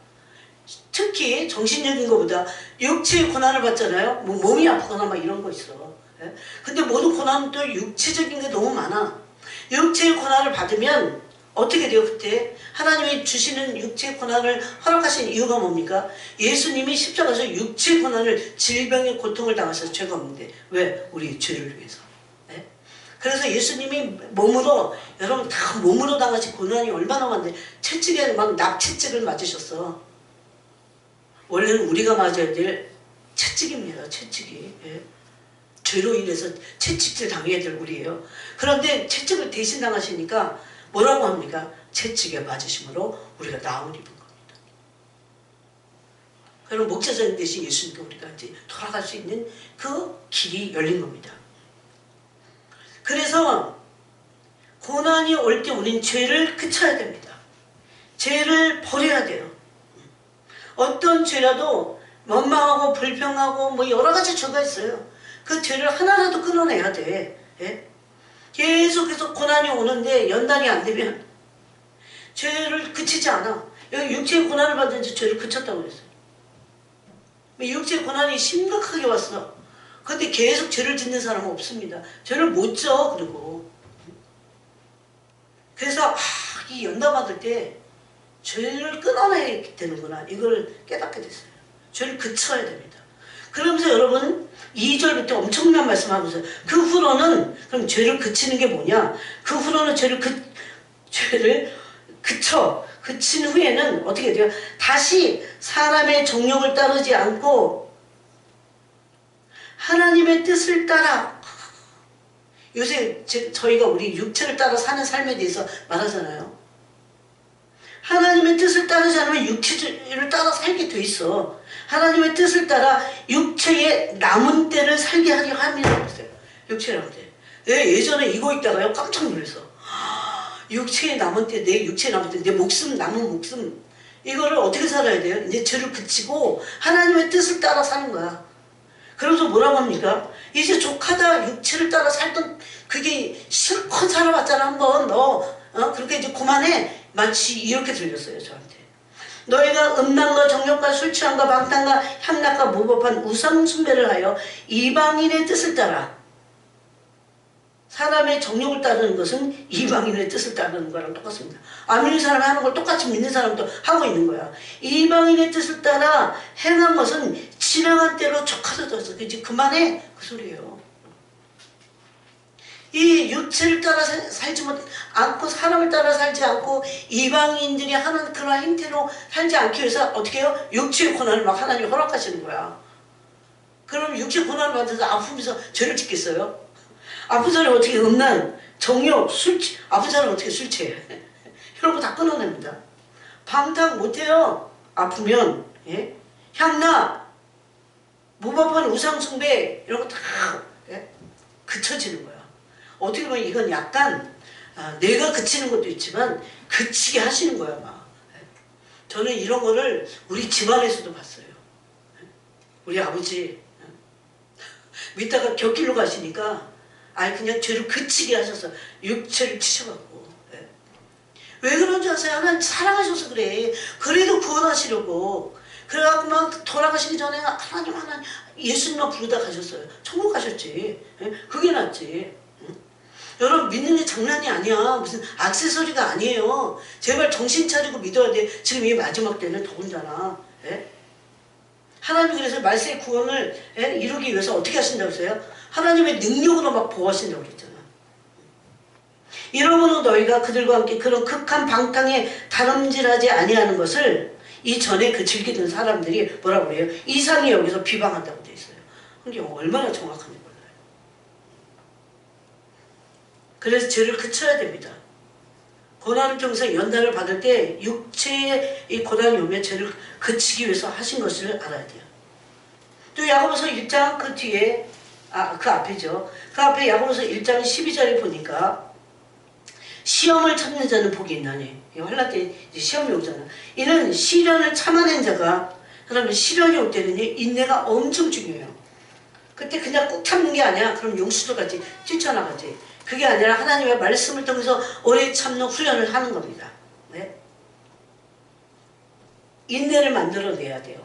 특히 정신적인 것보다 육체의 고난을 받잖아요. 뭐 몸이 아프거나 막 이런 거 있어. 근데 모든 고난은 또 육체적인 게 너무 많아. 육체의 고난을 받으면 어떻게 돼요? 그때 하나님이 주시는 육체의 고난을 허락하신 이유가 뭡니까? 예수님이 십자가에서 육체의 고난을 질병의 고통을 당하셔서 죄가 없는데 왜? 우리 죄를 위해서. 그래서 예수님이 몸으로 여러분 다 몸으로 당하신 고난이 얼마나 많은데 채찍에 막 납채찍을 맞으셨어. 원래는 우리가 맞아야 될 채찍입니다. 채찍이. 죄로 인해서 채찍질 당해야 될 우리예요. 그런데 채찍을 대신 당하시니까 뭐라고 합니까? 채찍에 맞으심으로 우리가 나음을 입은 거. 그런 목자장 대신 예수님께 우리가 이제 돌아갈 수 있는 그 길이 열린 겁니다. 그래서 고난이 올 때 우린 죄를 그쳐야 됩니다. 죄를 버려야 돼요. 어떤 죄라도 원망하고 불평하고 뭐 여러 가지 죄가 있어요. 그 죄를 하나라도 끊어내야 돼. 예? 계속해서 고난이 오는데 연단이 안 되면 죄를 그치지 않아. 여기 육체의 고난을 받는지 죄를 그쳤다고 그랬어요. 육체의 고난이 심각하게 왔어. 근데 계속 죄를 짓는 사람은 없습니다. 죄를 못 져. 그리고 그래서 이 연단 받을 때 죄를 끊어내야 되는구나. 이걸 깨닫게 됐어요. 죄를 그쳐야 됩니다. 그러면서 여러분 2절부터 엄청난 말씀하면서 그 후로는 그럼 죄를 그치는 게 뭐냐? 그 후로는 죄를 그친 후에는 어떻게 돼요? 다시 사람의 정욕을 따르지 않고 하나님의 뜻을 따라. 요새 저희가 우리 육체를 따라 사는 삶에 대해서 말하잖아요. 하나님의 뜻을 따르지 않으면 육체를 따라 살게 돼 있어. 하나님의 뜻을 따라 육체의 남은 때를 살게 하려 함이라고 했어요. 육체의 남은 때. 예전에 이거 있다가요 깜짝 놀랐어. 육체의 남은 때, 내 육체의 남은 때, 내 목숨, 남은 목숨, 이거를 어떻게 살아야 돼요? 이제 죄를 그치고 하나님의 뜻을 따라 사는 거야. 그러면서 뭐라고 합니까? 이제 족하다 육체를 따라 살던 그게 실컷 살아봤잖아. 한번 그렇게 이제 그만해. 마치 이렇게 들렸어요 저한테. 너희가 음란과 정욕과 술 취함과 방탕과 향락과 무법한 우상 숭배를 하여 이방인의 뜻을 따라. 사람의 정욕을 따르는 것은 이방인의 뜻을 따르는 거랑 똑같습니다. 안 믿는 사람이 하는 걸 똑같이 믿는 사람도 하고 있는 거야. 이방인의 뜻을 따라 행한 것은 지나간 때로 족하도졌어. 이제 그만해. 그 소리예요. 이 육체를 따라 살지 않고 사람을 따라 살지 않고 이방인들이 하는 그런 행태로 살지 않기 위해서 어떻게 해요? 육체의 고난을 막 하나님이 허락하시는 거야. 그럼 육체의 고난을 받아서 아프면서 죄를 짓겠어요? 아픈 사람이 어떻게 음란, 정욕, 아픈 사람이 어떻게 술 취해? 이런 거 다 끊어냅니다. 방탕 못해요. 아프면. 예? 향락, 무법한 우상숭배 이런 거 다 그쳐지는 거야. 어떻게 보면 이건 약간 내가 그치는 것도 있지만 그치게 하시는 거야 막. 저는 이런 거를 우리 집안에서도 봤어요. 우리 아버지 믿다가 곁길로 가시니까 그냥 죄를 그치게 하셔서 육체를 치셔갖고. 왜 그런 줄 아세요? 하나님 사랑하셔서 그래. 그래도 구원하시려고. 그래갖고 막 돌아가시기 전에 하나님 예수님만 부르다 가셨어요. 천국 가셨지. 그게 낫지. 여러분 믿는 게 장난이 아니야. 무슨 액세서리가 아니에요. 제발 정신 차리고 믿어야 돼. 지금 이 마지막 때는 더군다나. 하나님이 그래서 말세의 구원을 이루기 위해서 어떻게 하신다고 했어요? 하나님의 능력으로 막 보호하신다고 그랬잖아. 이러므로 너희가 그들과 함께 그런 극한 방탕에 다름질하지 아니하는 것을 이전에 그 즐기던 사람들이 뭐라고 그래요? 이상히 여기서 비방한다고 돼 있어요. 그게 얼마나 정확한지 몰라요. 그래서 죄를 그쳐야 됩니다. 고난을 통해서 연단을 받을 때 육체의 이 고난이 오면 죄를 그치기 위해서 하신 것을 알아야 돼요. 또 야고보서 1장 그 뒤에 그 앞에죠. 그 앞에 야고보서 1장 12절에 보니까 시험을 참는 자는 복이 있나니. 환난 때 시험이 오잖아. 이는 시련을 참아낸 자가, 그러면 시련이 올 때는 인내가 엄청 중요해요. 그때 그냥 꾹 참는 게 아니야. 그럼 용수들같이 뛰쳐나가지. 그게 아니라 하나님의 말씀을 통해서 오래 참는 훈련을 하는 겁니다. 네? 인내를 만들어내야 돼요.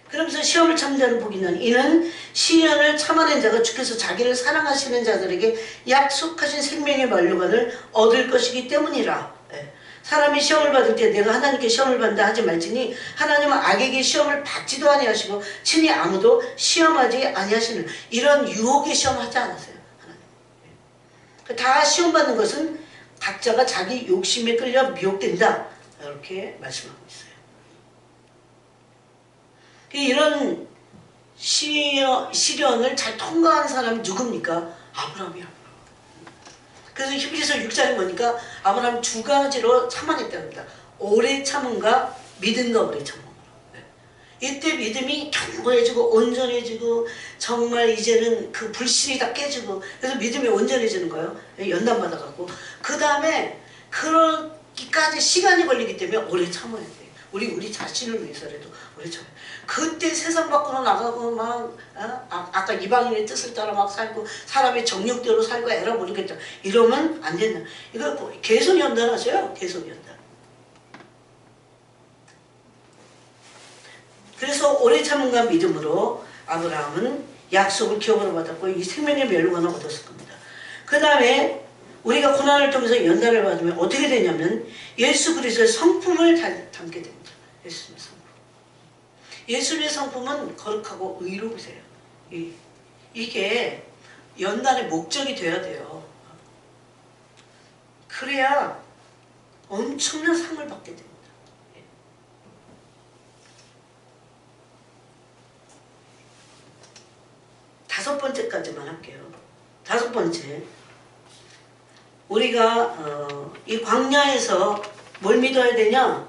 그러면서 시험을 참는 자는 복이 있나니 이는 시련을 참아낸 자가 주께서 자기를 사랑하시는 자들에게 약속하신 생명의 만료관을 얻을 것이기 때문이라. 네. 사람이 시험을 받을 때 내가 하나님께 시험을 받는다 하지 말지니 하나님은 악에게 시험을 받지도 아니하시고 친히 아무도 시험하지 아니하시는, 이런 유혹의 시험하지 않았어요. 다 시험받는 것은 각자가 자기 욕심에 끌려 미혹된다. 이렇게 말씀하고 있어요. 이런 시련을 잘 통과한 사람이 누굽니까? 아브라함이야. 그래서 히브리서 6장에 보니까 아브라함 두 가지로 참아냈답니다. 오래 참음과 믿음과 오래 참음. 이때 믿음이 견고해지고 온전해지고 정말 이제는 그 불신이 다 깨지고 그래서 믿음이 온전해지는 거예요. 연단 받아갖고 그 다음에 그러기까지 시간이 걸리기 때문에 오래 참아야 돼. 우리 자신을 위해서라도 오래 참아야 돼. 그때 세상 밖으로 나가고 막 아까 이방인의 뜻을 따라 막 살고 사람의 정욕대로 살고 에라 모르겠다 이러면 안 된다. 이거 계속 연단하세요. 계속 연단. 그래서 오래 참음과 믿음으로 아브라함은 약속을 기업으로 받았고 이 생명의 멸류관을 얻었을 겁니다. 그 다음에 우리가 고난을 통해서 연단을 받으면 어떻게 되냐면 예수 그리스도의 성품을 담게 됩니다. 예수님의 성품. 예수님의 성품은 거룩하고 의로우세요. 이게 연단의 목적이 돼야 돼요. 그래야 엄청난 상을 받게 됩니다. 다섯 번째까지만 할게요. 다섯 번째, 우리가 이 광야에서 뭘 믿어야 되냐?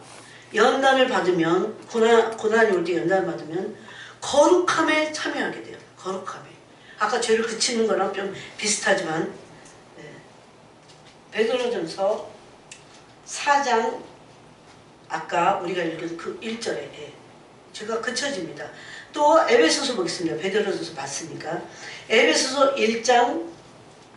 연단을 받으면 고난이 올 때 연단을 받으면 거룩함에 참여하게 돼요. 거룩함에. 아까 죄를 그치는 거랑 좀 비슷하지만 베드로전서 4장 아까 우리가 읽은 그 1절에 죄가 그쳐집니다. 또 에베소서 보겠습니다. 베드로전서 봤으니까 에베소서 1장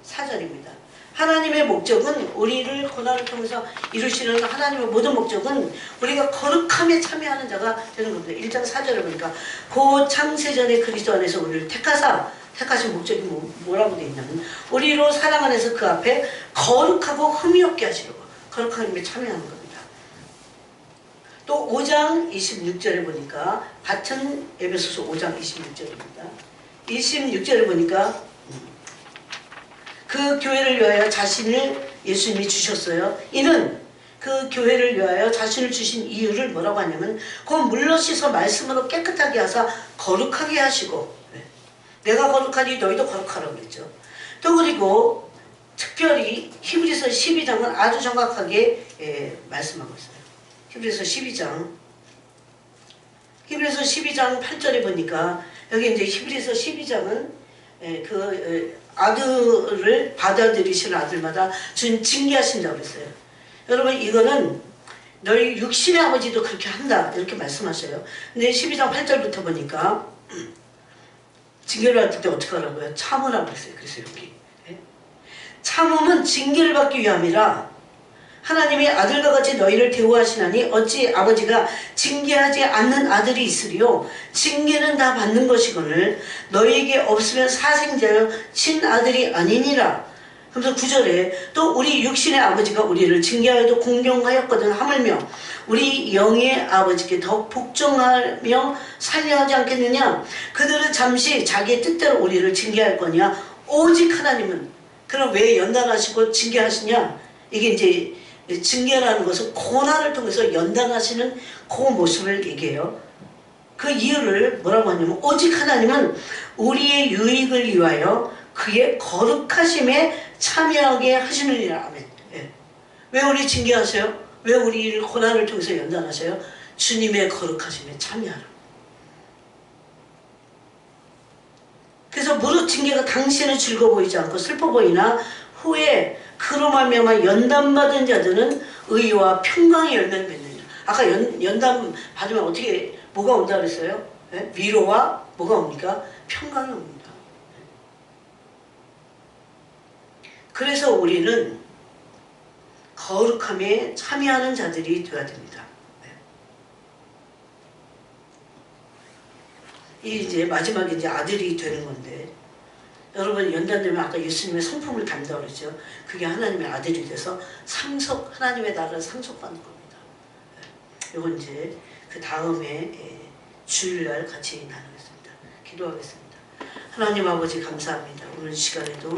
4절입니다. 하나님의 목적은 우리를 고난을 통해서 이루시는 하나님의 모든 목적은 우리가 거룩함에 참여하는 자가 되는 겁니다. 1장 4절을 보니까 그 창세전에 그리스도 안에서 우리를 택하신 목적이 뭐라고 되어 있냐면 우리로 사랑 안에서 그 앞에 거룩하고 흠이 없게 하시려고 거룩함에 참여하는 겁니다. 또 5장 26절에 보니까 같은 에베소서 5장 26절입니다. 26절에 보니까 그 교회를 위하여 자신을 예수님이 주셨어요. 이는 그 교회를 위하여 자신을 주신 이유를 뭐라고 하냐면 곧 물로 씻어 말씀으로 깨끗하게 하사 거룩하게 하시고 내가 거룩하니 너희도 거룩하라고 그랬죠. 또 그리고 특별히 히브리서 12장은 아주 정확하게 말씀하고 있어요. 히브리서 12장 8절에 보니까 여기 이제 히브리서 12장은 아들을 받아들이시는 아들마다 주님 징계하신다고 그랬어요. 여러분 이거는 너희 육신의 아버지도 그렇게 한다 이렇게 말씀하셔요. 근데 12장 8절부터 보니까 징계를 받을 때 어떻게 하라고요? 참으라고 그랬어요. 그래서 여기 참음은 징계를 받기 위함이라 하나님이 아들과 같이 너희를 대우하시나니 어찌 아버지가 징계하지 않는 아들이 있으리요 징계는 다 받는 것이거늘 너희에게 없으면 사생자여 친아들이 아니니라. 그래서 9절에 또 우리 육신의 아버지가 우리를 징계하여도 공경하였거든 하물며 우리 영의 아버지께 더 복종하며 살려하지 않겠느냐. 그들은 잠시 자기의 뜻대로 우리를 징계할 거냐. 오직 하나님은. 그럼 왜 연단하시고 징계하시냐. 이게 이제 징계라는 것은 고난을 통해서 연단하시는 그 모습을 얘기해요. 그 이유를 뭐라고 하냐면 오직 하나님은 우리의 유익을 위하여 그의 거룩하심에 참여하게 하시느니라. 아멘. 왜 우리 징계하세요? 왜 우리를 고난을 통해서 연단하세요? 주님의 거룩하심에 참여하라. 그래서 무릇 징계가 당신은 즐거워 보이지 않고 슬퍼 보이나 후에 그로 말미암아 연단받은 자들은 의와 평강의 열매를 맺느니라. 아까 연단 받으면 어떻게 뭐가 온다 그랬어요? 위로와 뭐가 옵니까? 평강이 옵니다. 그래서 우리는 거룩함에 참여하는 자들이 되어야 됩니다. 이제 마지막에 이제 아들이 되는 건데 여러분 연단되면 아까 예수님의 성품을 담다고 그랬죠. 그게 하나님의 아들이 돼서 하나님의 나라를 상속받는 겁니다. 이건 이제 그 다음에 주일날 같이 나누겠습니다. 기도하겠습니다. 하나님 아버지 감사합니다. 오늘 시간에도